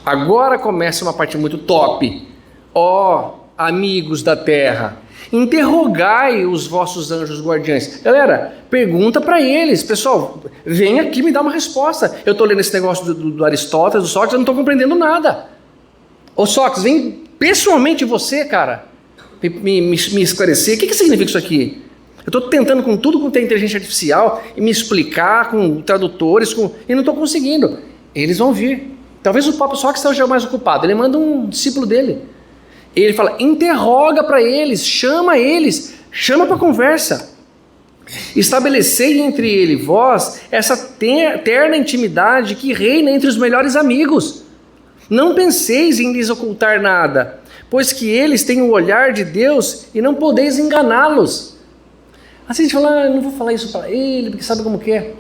Agora começa uma parte muito top. Ó, amigos da terra, interrogai os vossos anjos guardiães. Galera, pergunta para eles. Pessoal, vem aqui me dar uma resposta. Eu estou lendo esse negócio do Aristóteles, do Sócrates, eu não estou compreendendo nada. Ô Sócrates, vem pessoalmente você, cara, me esclarecer. O que significa isso aqui? Eu estou tentando com tudo com inteligência artificial e me explicar com tradutores, e não estou conseguindo. Eles vão vir. Talvez o próprio Sócrates seja o mais ocupado. Ele manda um discípulo dele. Ele fala, interroga para eles, chama para conversa. Estabelecei entre ele e vós essa terna intimidade que reina entre os melhores amigos. Não penseis em lhes ocultar nada, pois que eles têm o olhar de Deus e não podeis enganá-los. Assim a gente fala, não vou falar isso para ele, porque sabe como que é.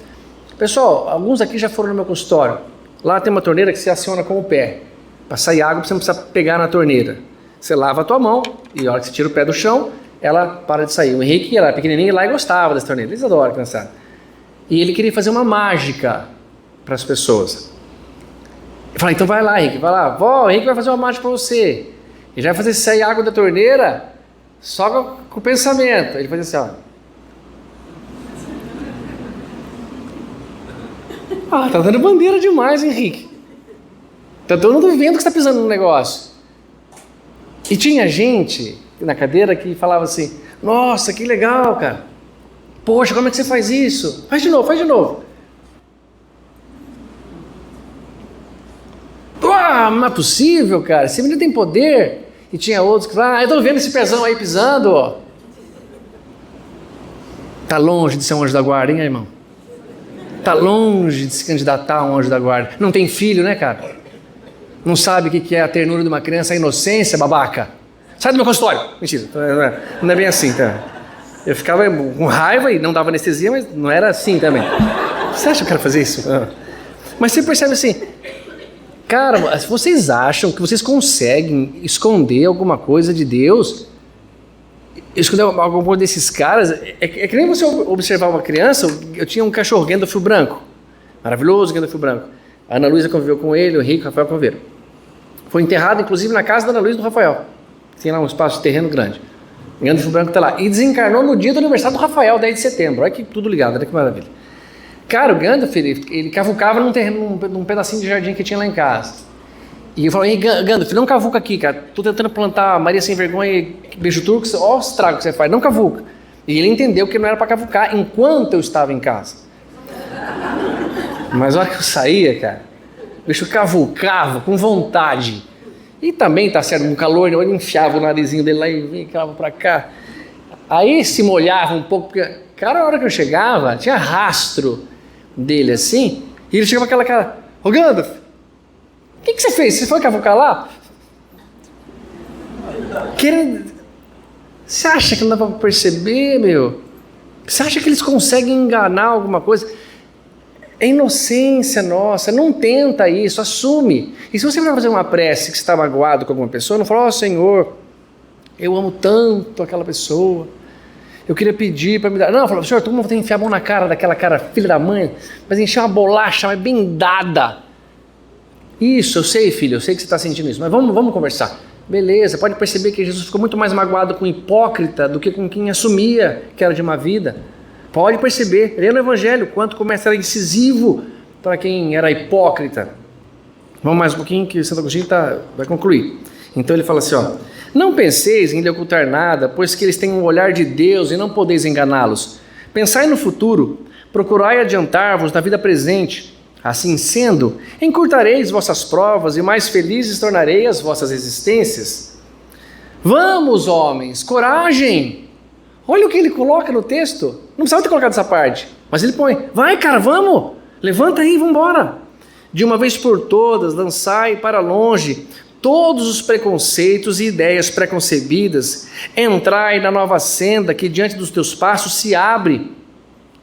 Pessoal, alguns aqui já foram no meu consultório. Lá tem uma torneira que você aciona com o pé. Para sair água, você não precisa pegar na torneira. Você lava a tua mão e a hora que você tira o pé do chão, ela para de sair. O Henrique era pequenininho lá e gostava dessa torneira. Eles adoram criançada. E ele queria fazer uma mágica para as pessoas. Eu falei, então vai lá, Henrique, vai lá. Vó, o Henrique vai fazer uma mágica para você. Ele vai fazer sair água da torneira só com o pensamento. Ele fazia assim, ó. Ah, tá dando bandeira demais, Henrique. Tá todo mundo vendo que você tá pisando no negócio. E tinha gente na cadeira que falava assim, nossa, que legal, cara. Poxa, como é que você faz isso? Faz de novo, faz de novo. Ah, não é possível, cara. Esse menino tem poder. E tinha outros que falavam, eu tô vendo esse pezão aí pisando, ó. Tá longe de ser um anjo da guarda, hein, irmão? Tá longe de se candidatar a um anjo da guarda. Não tem filho, né, cara? Não sabe o que é a ternura de uma criança, a inocência, babaca. Sai do meu consultório. Mentira, não é bem assim, tá? Eu ficava com raiva e não dava anestesia, mas não era assim também. Você acha que eu quero fazer isso? Mas você percebe assim, cara, se vocês acham que vocês conseguem esconder alguma coisa de Deus, esconder alguma coisa desses caras, é que nem você observar uma criança. Eu tinha um cachorro Gandalf branco, maravilhoso Gandalf branco. A Ana Luísa conviveu com ele, o Henrique, o Rafael conviveram. Foi enterrado, inclusive, na casa da Ana Luísa e do Rafael. Tem lá um espaço de terreno grande. O Gandalf branco está lá. E desencarnou no dia do aniversário do Rafael, 10 de setembro. Olha que tudo ligado, olha que maravilha. Cara, o Gandalf, ele cavucava num pedacinho de jardim que tinha lá em casa. E eu falei, ei, Gandalf, não cavuca aqui, cara. Tô tentando plantar Maria Sem Vergonha e Beijo Turco, ó o estrago que você faz, não cavuca. E ele entendeu que não era para cavucar enquanto eu estava em casa. Mas a hora que eu saía, cara, o bicho cavucava com vontade. E também, tá certo, com calor, ele enfiava o narizinho dele lá e vinha pra cá. Aí se molhava um pouco, porque, cara, a hora que eu chegava, tinha rastro dele assim, e ele chegava com aquela cara, ô Gandalf, o que você fez? Você foi cavucar lá? Querendo... Você acha que não dá pra perceber, meu? Você acha que eles conseguem enganar alguma coisa? É inocência nossa, não tenta isso, assume. E se você vai fazer uma prece que está magoado com alguma pessoa, não fala, Senhor, eu amo tanto aquela pessoa, eu queria pedir para me dar. Não, fala, Senhor, todo mundo tem que enfiar a mão na cara daquela cara filha da mãe, mas encher uma bolacha, mas bem dada. Isso, eu sei, filho, eu sei que você está sentindo isso, mas vamos conversar. Beleza, pode perceber que Jesus ficou muito mais magoado com o hipócrita do que com quem assumia que era de má vida. Pode perceber, lê no Evangelho, quanto começa a ser incisivo para quem era hipócrita. Vamos mais um pouquinho que Santo Agostinho vai concluir. Então ele fala assim, não penseis em lhe ocultar nada, pois que eles têm um olhar de Deus e não podeis enganá-los. Pensai no futuro, procurai adiantar-vos na vida presente. Assim sendo, encurtareis vossas provas e mais felizes tornarei as vossas existências. Vamos, homens, coragem! Olha o que ele coloca no texto. Não precisava ter colocado essa parte, mas ele põe, vai cara, vamos, levanta aí, vamos embora. De uma vez por todas, lançai para longe todos os preconceitos e ideias preconcebidas, entrai na nova senda que diante dos teus passos se abre.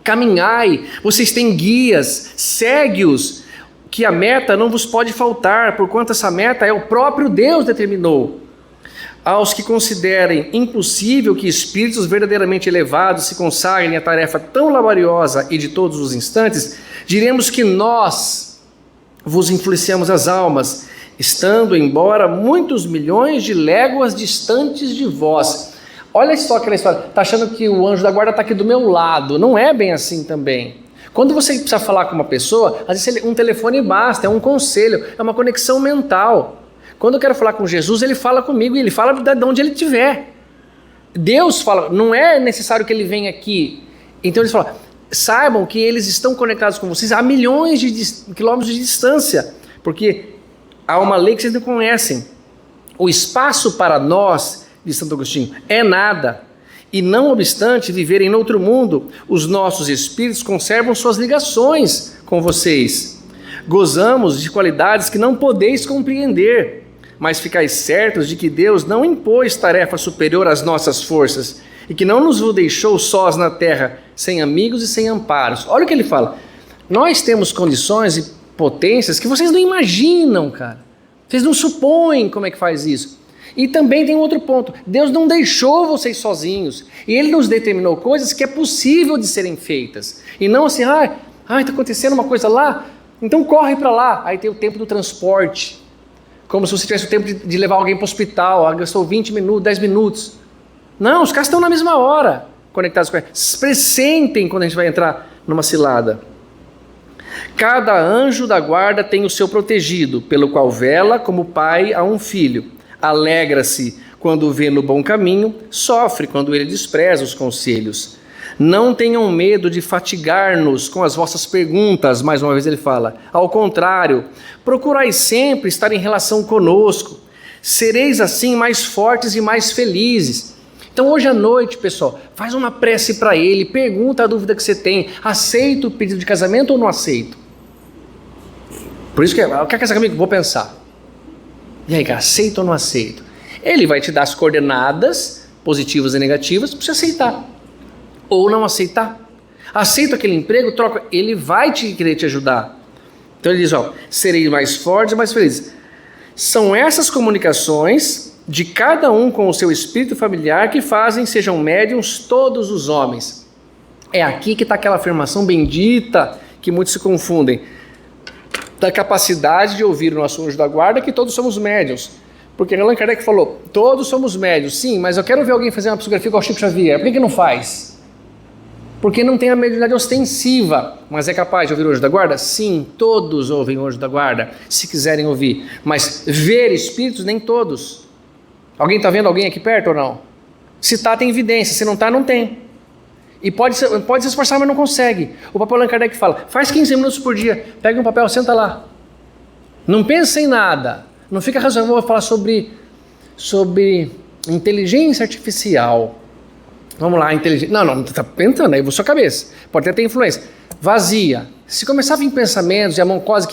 Caminhai, vocês têm guias, segue-os, que a meta não vos pode faltar, porquanto essa meta é o próprio Deus determinou. Aos que considerem impossível que espíritos verdadeiramente elevados se consagrem à tarefa tão laboriosa e de todos os instantes, diremos que nós vos influenciamos as almas, estando embora muitos milhões de léguas distantes de vós. Olha só aquela história, está achando que o anjo da guarda está aqui do meu lado, não é bem assim também. Quando você precisa falar com uma pessoa, às vezes um telefone basta, é um conselho, é uma conexão mental. Quando eu quero falar com Jesus, ele fala comigo e ele fala de onde ele estiver. Deus fala, não é necessário que ele venha aqui. Então eles falam, saibam que eles estão conectados com vocês a milhões de quilômetros de distância, porque há uma lei que vocês não conhecem. O espaço para nós, de Santo Agostinho, é nada. E não obstante viverem em outro mundo, os nossos espíritos conservam suas ligações com vocês. Gozamos de qualidades que não podeis compreender, mas ficais certos de que Deus não impôs tarefa superior às nossas forças e que não nos deixou sós na terra, sem amigos e sem amparos. Olha o que ele fala. Nós temos condições e potências que vocês não imaginam, cara. Vocês não supõem como é que faz isso. E também tem um outro ponto, Deus não deixou vocês sozinhos, e Ele nos determinou coisas que é possível de serem feitas, e não assim, está acontecendo uma coisa lá, então corre para lá, aí tem o tempo do transporte, como se você tivesse o tempo de levar alguém para o hospital, gastou 20 minutos, 10 minutos, não, os caras estão na mesma hora, conectados com ele, se presentem quando a gente vai entrar numa cilada. Cada anjo da guarda tem o seu protegido, pelo qual vela como pai a um filho. Alegra-se quando o vê no bom caminho, sofre quando ele despreza os conselhos. Não tenham medo de fatigar-nos com as vossas perguntas, mais uma vez ele fala. Ao contrário, procurai sempre estar em relação conosco. Sereis assim mais fortes e mais felizes. Então hoje à noite, pessoal, faz uma prece para ele, pergunta a dúvida que você tem. Aceito o pedido de casamento ou não aceito? Por isso que quer casar comigo? Vou pensar. E aí, cara, aceito ou não aceito? Ele vai te dar as coordenadas positivas e negativas para você aceitar ou não aceitar. Aceita aquele emprego, troca, ele vai querer te ajudar. Então ele diz, serei mais fortes e mais felizes. São essas comunicações de cada um com o seu espírito familiar que fazem sejam médiuns todos os homens. É aqui que está aquela afirmação bendita que muitos se confundem. Da capacidade de ouvir o nosso anjo da guarda, que todos somos médiuns. Porque Allan Kardec falou, todos somos médiuns, sim, mas eu quero ver alguém fazer uma psicografia com o Chico Xavier. Por que não faz? Porque não tem a mediunidade ostensiva, mas é capaz de ouvir o anjo da guarda? Sim, todos ouvem o anjo da guarda, se quiserem ouvir. Mas ver espíritos, nem todos. Alguém está vendo alguém aqui perto ou não? Se está, tem evidência, se não está, não tem. E pode se esforçar, mas não consegue. O próprio Allan Kardec fala, faz 15 minutos por dia, pega um papel, senta lá. Não pensa em nada. Não fica razoável, vou falar sobre inteligência artificial. Vamos lá, inteligência. Não, está pensando, aí sua cabeça. Pode até ter influência. Vazia. Se começar a vir pensamentos e a mucosa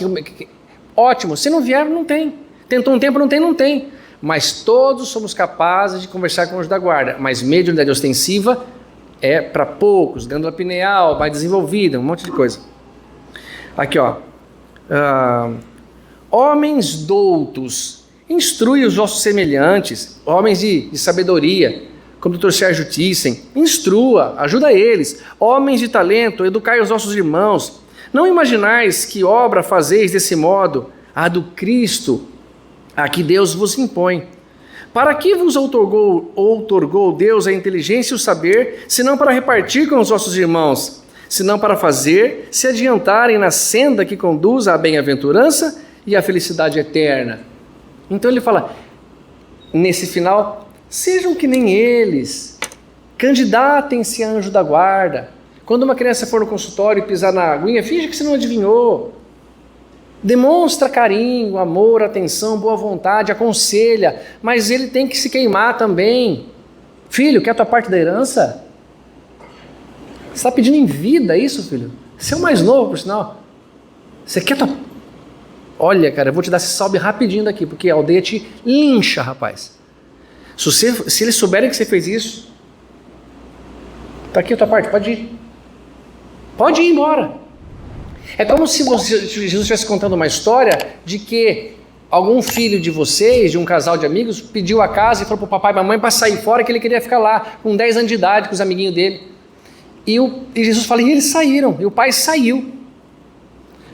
ótimo. Se não vier, não tem. Tentou um tempo, não tem. Mas todos somos capazes de conversar com o anjo da guarda. Mas mediunidade ostensiva, é para poucos, glândula pineal, mais desenvolvida, um monte de coisa. Aqui, ó. Homens doutos, instrui os vossos semelhantes, homens de sabedoria, como o Dr. Sérgio Thyssen, instrua, ajuda eles. Homens de talento, educai os vossos irmãos. Não imaginais que obra fazeis desse modo, a do Cristo, a que Deus vos impõe. Para que vos outorgou Deus a inteligência e o saber, senão para repartir com os vossos irmãos, senão para fazer se adiantarem na senda que conduz à bem-aventurança e à felicidade eterna. Então ele fala, nesse final, sejam que nem eles, candidatem-se a anjo da guarda. Quando uma criança for no consultório e pisar na aguinha, finge que você não adivinhou. Demonstra carinho, amor, atenção, boa vontade, aconselha, mas ele tem que se queimar também. Filho, quer a tua parte da herança? Você está pedindo em vida isso, filho? Você é o mais novo, por sinal. Você quer a tua... Olha, cara, eu vou te dar esse salve rapidinho daqui, porque a aldeia te lincha, rapaz. Se eles souberem que você fez isso, tá aqui a tua parte, pode ir. Pode ir embora. É como se Jesus estivesse contando uma história de que algum filho de vocês, de um casal de amigos, pediu a casa e falou para o papai e mamãe para sair fora, que ele queria ficar lá com 10 anos de idade com os amiguinhos dele. E Jesus fala, e eles saíram, e o pai saiu.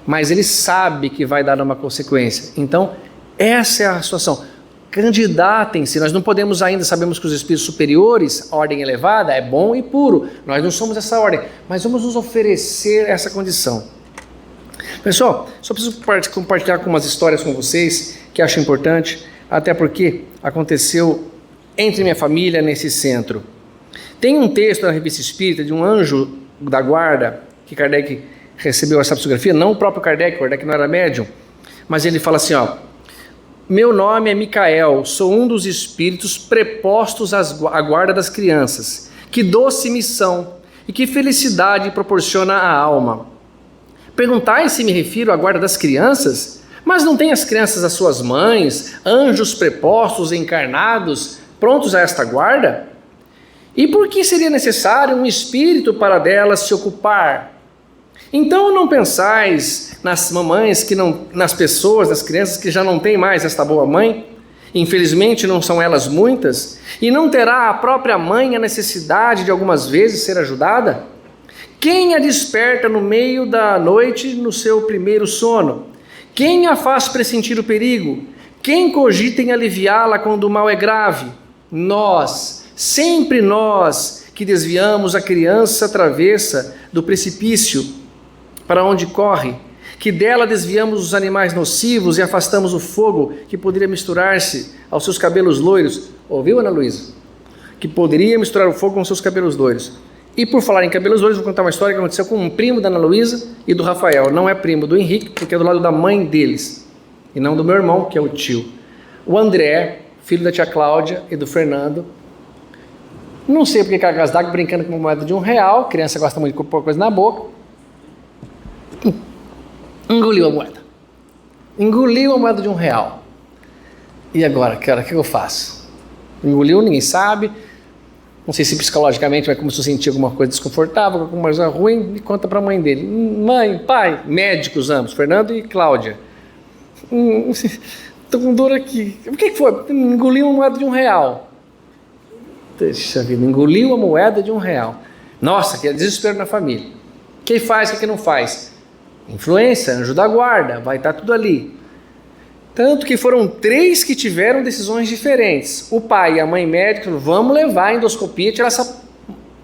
Mas ele sabe que vai dar uma consequência. Então, essa é a situação. Candidatem-se, nós não podemos ainda, sabemos que os espíritos superiores, a ordem elevada, é bom e puro. Nós não somos essa ordem, mas vamos nos oferecer essa condição. Pessoal, só preciso compartilhar algumas histórias com vocês que acho importante, até porque aconteceu entre minha família nesse centro. Tem um texto na Revista Espírita de um anjo da guarda, que Kardec recebeu essa psicografia, não o próprio Kardec não era médium, mas ele fala assim, ó, meu nome é Micael, sou um dos espíritos prepostos à guarda das crianças. Que doce missão e que felicidade proporciona à alma. Perguntai se me refiro à guarda das crianças, mas não tem as crianças as suas mães, anjos prepostos, encarnados, prontos a esta guarda? E por que seria necessário um espírito para delas se ocupar? Então não pensais nas mamães, nas pessoas, nas crianças que já não têm mais esta boa mãe? Infelizmente não são elas muitas, e não terá a própria mãe a necessidade de algumas vezes ser ajudada? Quem a desperta no meio da noite no seu primeiro sono? Quem a faz pressentir o perigo? Quem cogita em aliviá-la quando o mal é grave? Nós, sempre nós, que desviamos a criança travessa do precipício para onde corre, que dela desviamos os animais nocivos e afastamos o fogo que poderia misturar-se aos seus cabelos loiros. Ouviu, Ana Luísa? Que poderia misturar o fogo com seus cabelos loiros. E por falar em cabelos loiros, vou contar uma história que aconteceu com um primo da Ana Luísa e do Rafael. Não é primo do Henrique, porque é do lado da mãe deles, e não do meu irmão, que é o tio. O André, filho da tia Cláudia e do Fernando, não sei porque cargas d'água brincando com uma moeda de R$1, criança gosta muito de pôr coisa na boca, engoliu a moeda. Engoliu a moeda de R$1. E agora, cara, o que eu faço? Engoliu, ninguém sabe. Não sei se psicologicamente vai começar a sentir alguma coisa desconfortável, alguma coisa ruim, e conta para a mãe dele. Mãe, pai, médicos ambos, Fernando e Cláudia. Estou com dor aqui. O que foi? Engoliu uma moeda de R$1. Deixa vida, engoliu a moeda de R$1. Nossa, que desespero na família. Quem faz, o que não faz? Influência, anjo da guarda, vai estar tudo ali. Tanto que foram 3 que tiveram decisões diferentes. O pai e a mãe médica falaram, vamos levar a endoscopia e tirar essa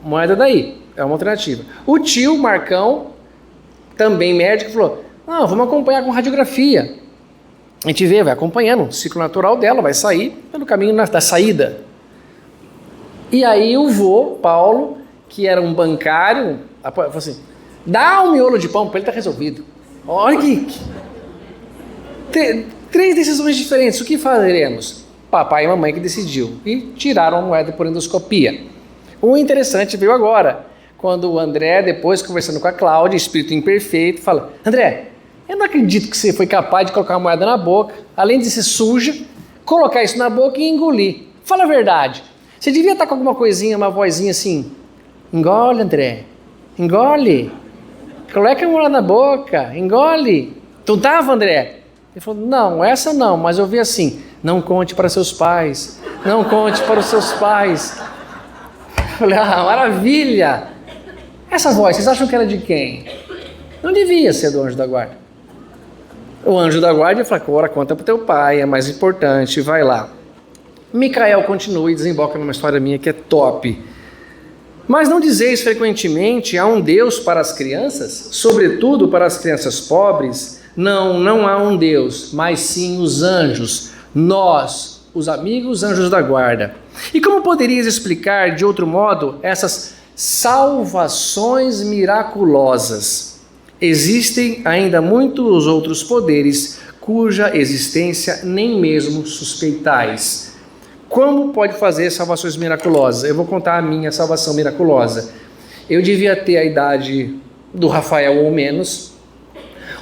moeda daí. É uma alternativa. O tio, Marcão, também médico, falou, não, vamos acompanhar com radiografia. A gente vê, vai acompanhando o ciclo natural dela, vai sair pelo caminho da saída. E aí o vô, Paulo, que era um bancário, falou assim, dá um miolo de pão para ele, tá resolvido. Olha que... 3 decisões diferentes, o que faremos? Papai e mamãe que decidiu, e tiraram a moeda por endoscopia. O interessante veio agora, quando o André, depois conversando com a Cláudia, espírito imperfeito, fala, André, eu não acredito que você foi capaz de colocar uma moeda na boca, além de ser suja, colocar isso na boca e engolir. Fala a verdade, você devia estar com alguma coisinha, uma vozinha assim, Engole, André. Engole. Coloca a mão lá na boca. Engole. Tu tava, André? Ele falou, não, essa não, mas eu vi assim, não conte para seus pais. Não conte para os seus pais. Eu falei, maravilha. Essa voz, vocês acham que era de quem? Não devia ser do anjo da guarda. O anjo da guarda fala, agora conta para o teu pai, é mais importante, vai lá. Micael continua e desemboca numa história minha que é top. Mas não dizeis frequentemente, há um Deus para as crianças? Sobretudo para as crianças pobres? Não, não há um Deus, mas sim os anjos. Nós, os amigos anjos da guarda. E como poderias explicar de outro modo essas salvações miraculosas? Existem ainda muitos outros poderes cuja existência nem mesmo suspeitais. Como pode fazer salvações miraculosas? Eu vou contar a minha salvação miraculosa. Eu devia ter a idade do Rafael ou menos.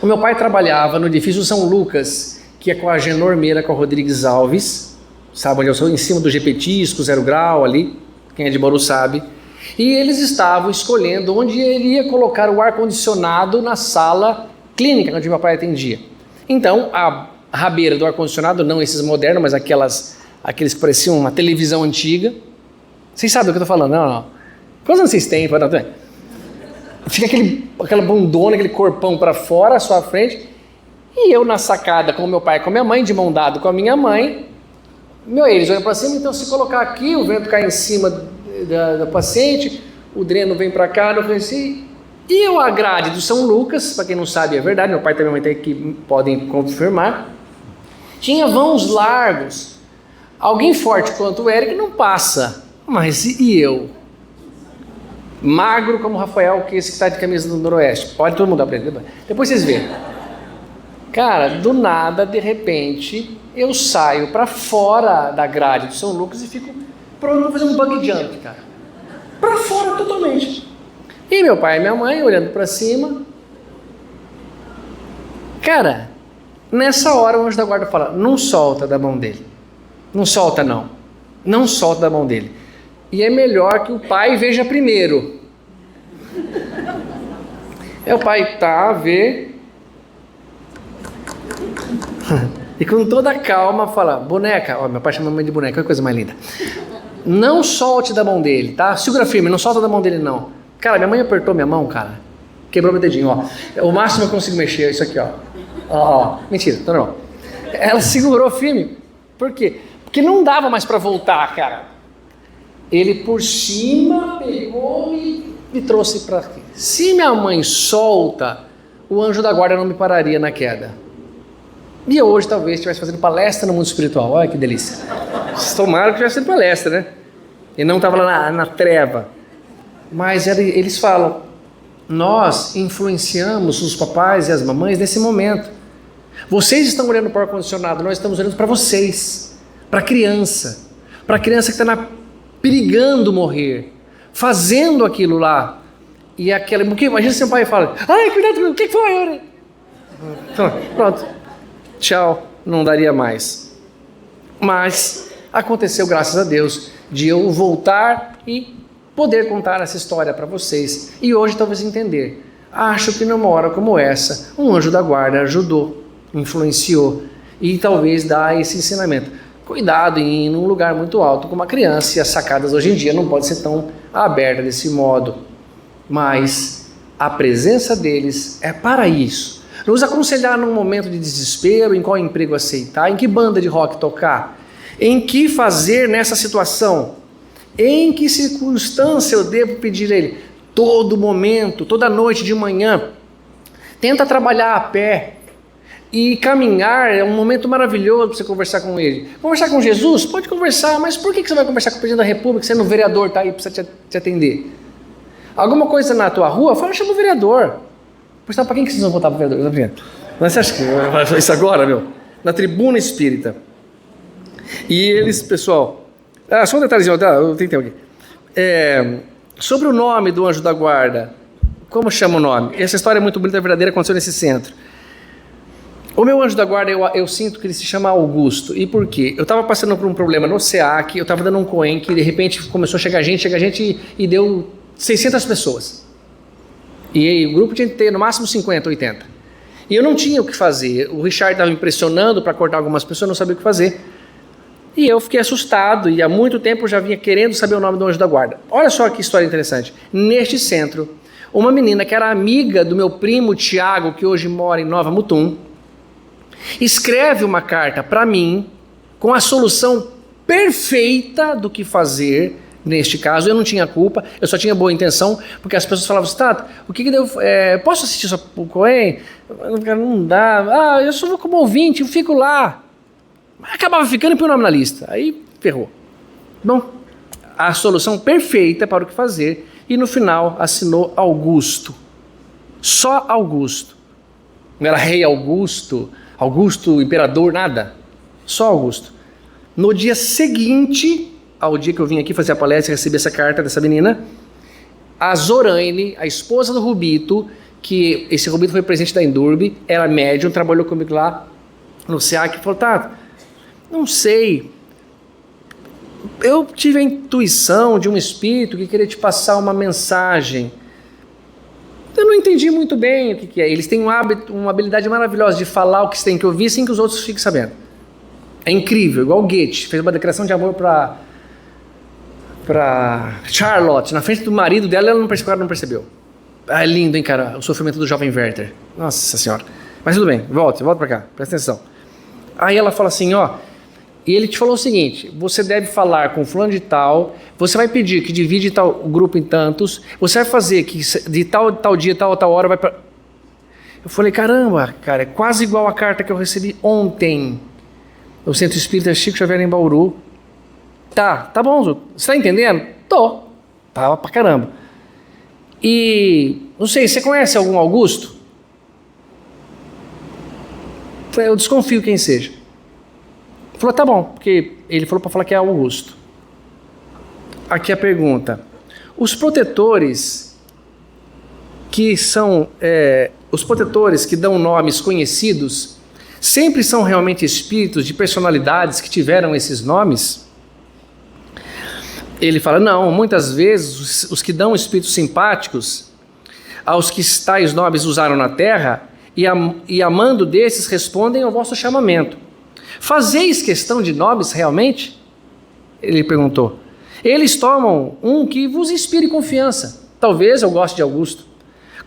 O meu pai trabalhava no edifício São Lucas, que é com a Genor Meira, com a Rodrigues Alves. Sabe onde eu sou? Em cima do Gepetisco, 0 grau ali. Quem é de Bauru sabe. E eles estavam escolhendo onde ele ia colocar o ar-condicionado na sala clínica, onde meu pai atendia. Então, a rabeira do ar-condicionado, não esses modernos, mas aqueles que pareciam uma televisão antiga. Vocês sabem do que eu estou falando, não? Quantos anos vocês têm? Fica aquela bundona, aquele corpão para fora, à sua frente. E eu na sacada com meu pai e com a minha mãe, de mão dada com a minha mãe. Eles olham para cima, então se colocar aqui, o vento cai em cima da paciente, o dreno vem para cá, eu falei assim. E eu, a grade do São Lucas, para quem não sabe é verdade, meu pai e minha mãe que podem confirmar, tinha vãos largos. Alguém forte quanto o Eric não passa, mas e eu? Magro como o Rafael, que esse que está de camisa do Noroeste. Pode todo mundo aprender. Depois vocês veem. Cara, do nada, de repente, eu saio para fora da grade do São Lucas e fico pronto para fazer um bug jump, cara. Para fora totalmente. E meu pai e minha mãe olhando para cima. Cara, nessa hora o anjo da guarda fala, não solta da mão dele. Não solta não. Não solta da mão dele. E é melhor que o pai veja primeiro. É o pai vê. E com toda calma fala, boneca, meu pai chama a mãe de boneca, que coisa mais linda. Não solte da mão dele, tá? Segura firme, não solta da mão dele não. Cara, minha mãe apertou minha mão, cara. Quebrou meu dedinho, ó. O máximo eu consigo mexer é isso aqui, ó. Ó. Mentira, tá normal. Ela segurou firme. Por quê? Porque não dava mais para voltar, cara. Ele por cima pegou e me trouxe para aqui. Se minha mãe solta, o anjo da guarda não me pararia na queda. E eu hoje talvez estivesse fazendo palestra no mundo espiritual. Olha que delícia. Tomaram que estivesse fazendo palestra, né? E não estava lá na treva. Mas eles falam, nós influenciamos os papais e as mamães nesse momento. Vocês estão olhando para o ar-condicionado, nós estamos olhando para vocês, para a criança que está perigando morrer, fazendo aquilo lá. E aquela, porque imagina se seu pai fala, ai, cuidado, o que foi? Pronto, tchau, não daria mais. Mas aconteceu, graças a Deus, de eu voltar e poder contar essa história para vocês. E hoje talvez entender. Acho que numa hora como essa, um anjo da guarda ajudou, influenciou e talvez dá esse ensinamento. Cuidado em ir num lugar muito alto com uma criança, e as sacadas hoje em dia não podem ser tão abertas desse modo. Mas a presença deles é para isso. Nos aconselhar num momento de desespero, em qual emprego aceitar, em que banda de rock tocar, em que fazer nessa situação, em que circunstância eu devo pedir a ele. Todo momento, toda noite de manhã, tenta trabalhar a pé. E caminhar é um momento maravilhoso para você conversar com ele. Conversar com Jesus? Pode conversar, mas por que você vai conversar com o presidente da República, sendo um vereador, está aí para te atender? Alguma coisa na tua rua? Fala, chama o vereador. Pois tá, para quem que vocês vão votar para o vereador? Mas você acha que vai fazer isso agora, meu? Na tribuna espírita. E eles, pessoal... só um detalhezinho, eu tentei aqui. Sobre o nome do anjo da guarda. Como chama o nome? Essa história é muito bonita, verdadeira, aconteceu nesse centro. O meu anjo da guarda, eu sinto que ele se chama Augusto. E por quê? Eu estava passando por um problema no SEAC, eu estava dando um coen que de repente começou a chegar gente e deu 600 pessoas. E aí, o grupo tinha que ter no máximo 50, 80. E eu não tinha o que fazer. O Richard estava me pressionando para cortar algumas pessoas, eu não sabia o que fazer. E eu fiquei assustado, e há muito tempo eu já vinha querendo saber o nome do anjo da guarda. Olha só que história interessante. Neste centro, uma menina que era amiga do meu primo Tiago, que hoje mora em Nova Mutum, escreve uma carta para mim com a solução perfeita do que fazer. Neste caso, eu não tinha culpa, eu só tinha boa intenção, porque as pessoas falavam, Tato, o que deu? Posso assistir sua Coen? Não dá. Eu só vou como ouvinte, eu fico lá. Acabava ficando e põe o nome na lista. Aí, ferrou. Bom, a solução perfeita para o que fazer, e no final assinou Augusto. Só Augusto. Não era rei Augusto, Augusto, imperador, nada. Só Augusto. No dia seguinte ao dia que eu vim aqui fazer a palestra e receber essa carta dessa menina, a Zoraine, a esposa do Rubito, que esse Rubito foi presidente da Endurbe, era médium, trabalhou comigo lá no SEAC, falou, Tato, não sei, eu tive a intuição de um espírito que queria te passar uma mensagem. Eu não entendi muito bem o que é. Eles têm um hábito, uma habilidade maravilhosa de falar o que você tem que ouvir sem que os outros fiquem sabendo. É incrível, igual o Goethe, fez uma declaração de amor para Charlotte, na frente do marido dela, ela não percebeu. É lindo, hein, cara, o sofrimento do jovem Werther. Nossa senhora. Mas tudo bem, volta para cá, presta atenção. Aí ela fala assim, e ele te falou o seguinte, você deve falar com fulano de tal, você vai pedir que divide tal, o grupo em tantos, você vai fazer que de tal dia, tal hora vai para... Eu falei, caramba, cara, é quase igual a carta que eu recebi ontem. O Centro Espírita Chico Xavier em Bauru. Tá bom, você tá entendendo? Tô. Tá pra caramba. E, não sei, você conhece algum Augusto? Eu desconfio quem seja. Falou, tá bom, porque ele falou para falar que é Augusto. Aqui a pergunta. Os protetores que são, os protetores que dão nomes conhecidos, sempre são realmente espíritos de personalidades que tiveram esses nomes? Ele fala, não, muitas vezes os que dão espíritos simpáticos aos que tais nomes usaram na terra e amando desses respondem ao vosso chamamento. Fazeis questão de nomes realmente? Ele perguntou. Eles tomam um que vos inspire confiança. Talvez eu goste de Augusto.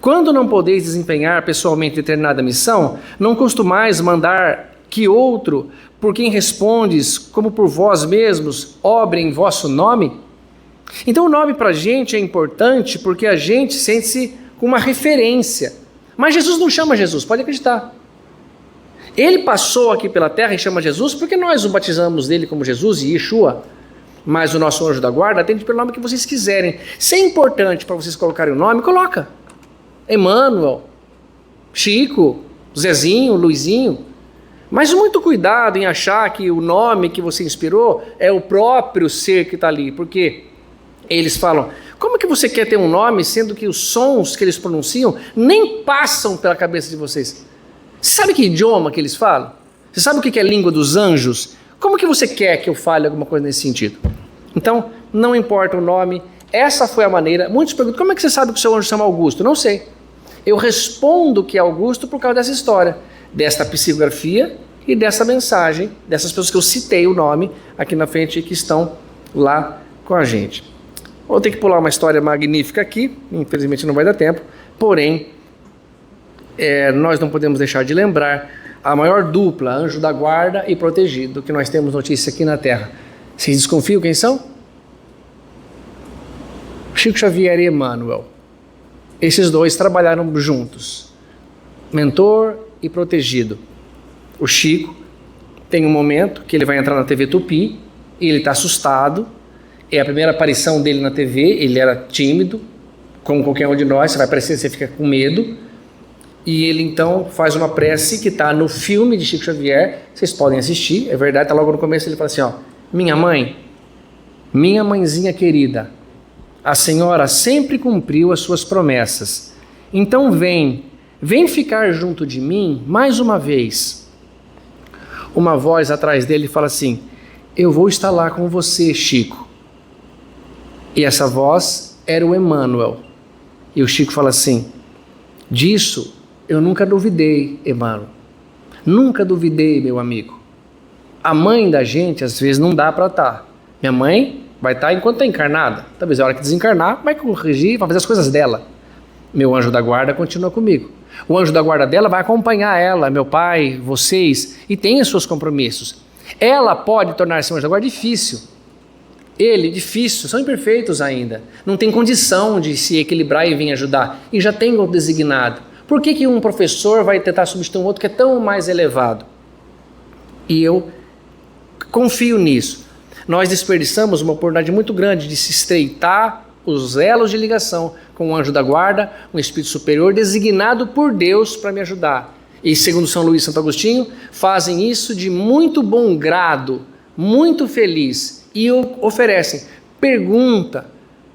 Quando não podeis desempenhar pessoalmente determinada missão, não costumais mandar que outro, por quem respondes, como por vós mesmos, obre em vosso nome? Então o nome para a gente é importante porque a gente sente-se com uma referência. Mas Jesus não chama Jesus, pode acreditar. Ele passou aqui pela terra e chama Jesus porque nós o batizamos dele como Jesus e Yeshua. Mas o nosso anjo da guarda atende pelo nome que vocês quiserem. Se é importante para vocês colocarem o nome, coloca. Emmanuel, Chico, Zezinho, Luizinho. Mas muito cuidado em achar que o nome que você inspirou é o próprio ser que está ali. Porque eles falam, como que você quer ter um nome sendo que os sons que eles pronunciam nem passam pela cabeça de vocês? Você sabe que idioma que eles falam? Você sabe o que é a língua dos anjos? Como que você quer que eu fale alguma coisa nesse sentido? Então, não importa o nome, essa foi a maneira. Muitos perguntam, como é que você sabe que o seu anjo chama Augusto? Não sei. Eu respondo que é Augusto por causa dessa história, desta psicografia e dessa mensagem, dessas pessoas que eu citei o nome aqui na frente e que estão lá com a gente. Vou ter que pular uma história magnífica aqui, infelizmente não vai dar tempo, porém, nós não podemos deixar de lembrar a maior dupla, anjo da guarda e protegido, que nós temos notícia aqui na Terra. Vocês desconfiam quem são? Chico Xavier e Emmanuel. Esses dois trabalharam juntos, mentor e protegido. O Chico tem um momento que ele vai entrar na TV Tupi e ele está assustado. É a primeira aparição dele na TV, ele era tímido, como qualquer um de nós, você vai aparecer, você fica com medo. E ele então faz uma prece que está no filme de Chico Xavier, vocês podem assistir, é verdade, está logo no começo, ele fala assim, minha mãe, minha mãezinha querida, a senhora sempre cumpriu as suas promessas, então vem ficar junto de mim mais uma vez. Uma voz atrás dele fala assim, eu vou estar lá com você, Chico. E essa voz era o Emmanuel. E o Chico fala assim: disso eu nunca duvidei, Emmanuel. Nunca duvidei, meu amigo. A mãe da gente, às vezes, não dá para estar. Minha mãe vai estar enquanto está encarnada. Talvez a hora que desencarnar, vai corrigir, vai fazer as coisas dela. Meu anjo da guarda continua comigo. O anjo da guarda dela vai acompanhar ela, meu pai, vocês, e tem os seus compromissos. Ela pode tornar-se um anjo da guarda difícil. Ele, difícil, são imperfeitos ainda. Não tem condição de se equilibrar e vir ajudar. E já tem o designado. Por que um professor vai tentar substituir um outro que é tão mais elevado? E eu confio nisso. Nós desperdiçamos uma oportunidade muito grande de se estreitar os elos de ligação com o anjo da guarda, um espírito superior designado por Deus para me ajudar. E segundo São Luís e Santo Agostinho, fazem isso de muito bom grado, muito feliz, e oferecem pergunta,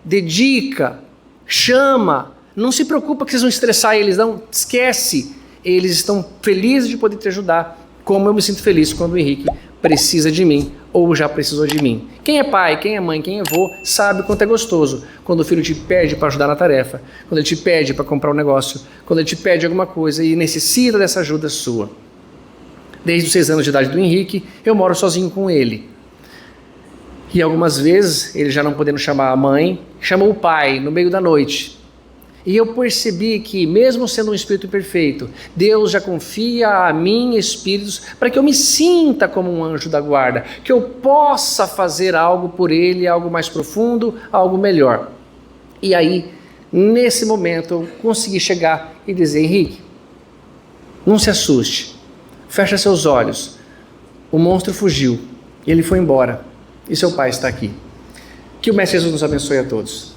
dedica, chama, não se preocupa que vocês vão estressar eles, não, esquece, eles estão felizes de poder te ajudar, como eu me sinto feliz quando o Henrique precisa de mim, ou já precisou de mim. Quem é pai, quem é mãe, quem é avô, sabe quanto é gostoso quando o filho te pede para ajudar na tarefa, quando ele te pede para comprar um negócio, quando ele te pede alguma coisa e necessita dessa ajuda sua. Desde os 6 anos de idade do Henrique, eu moro sozinho com ele. E algumas vezes, ele já não podendo chamar a mãe, chamou o pai no meio da noite. E eu percebi que, mesmo sendo um espírito perfeito, Deus já confia a mim espíritos para que eu me sinta como um anjo da guarda, que eu possa fazer algo por ele, algo mais profundo, algo melhor. E aí, nesse momento, eu consegui chegar e dizer: Henrique, não se assuste, fecha seus olhos, o monstro fugiu, ele foi embora, e seu pai está aqui. Que o Mestre Jesus nos abençoe a todos.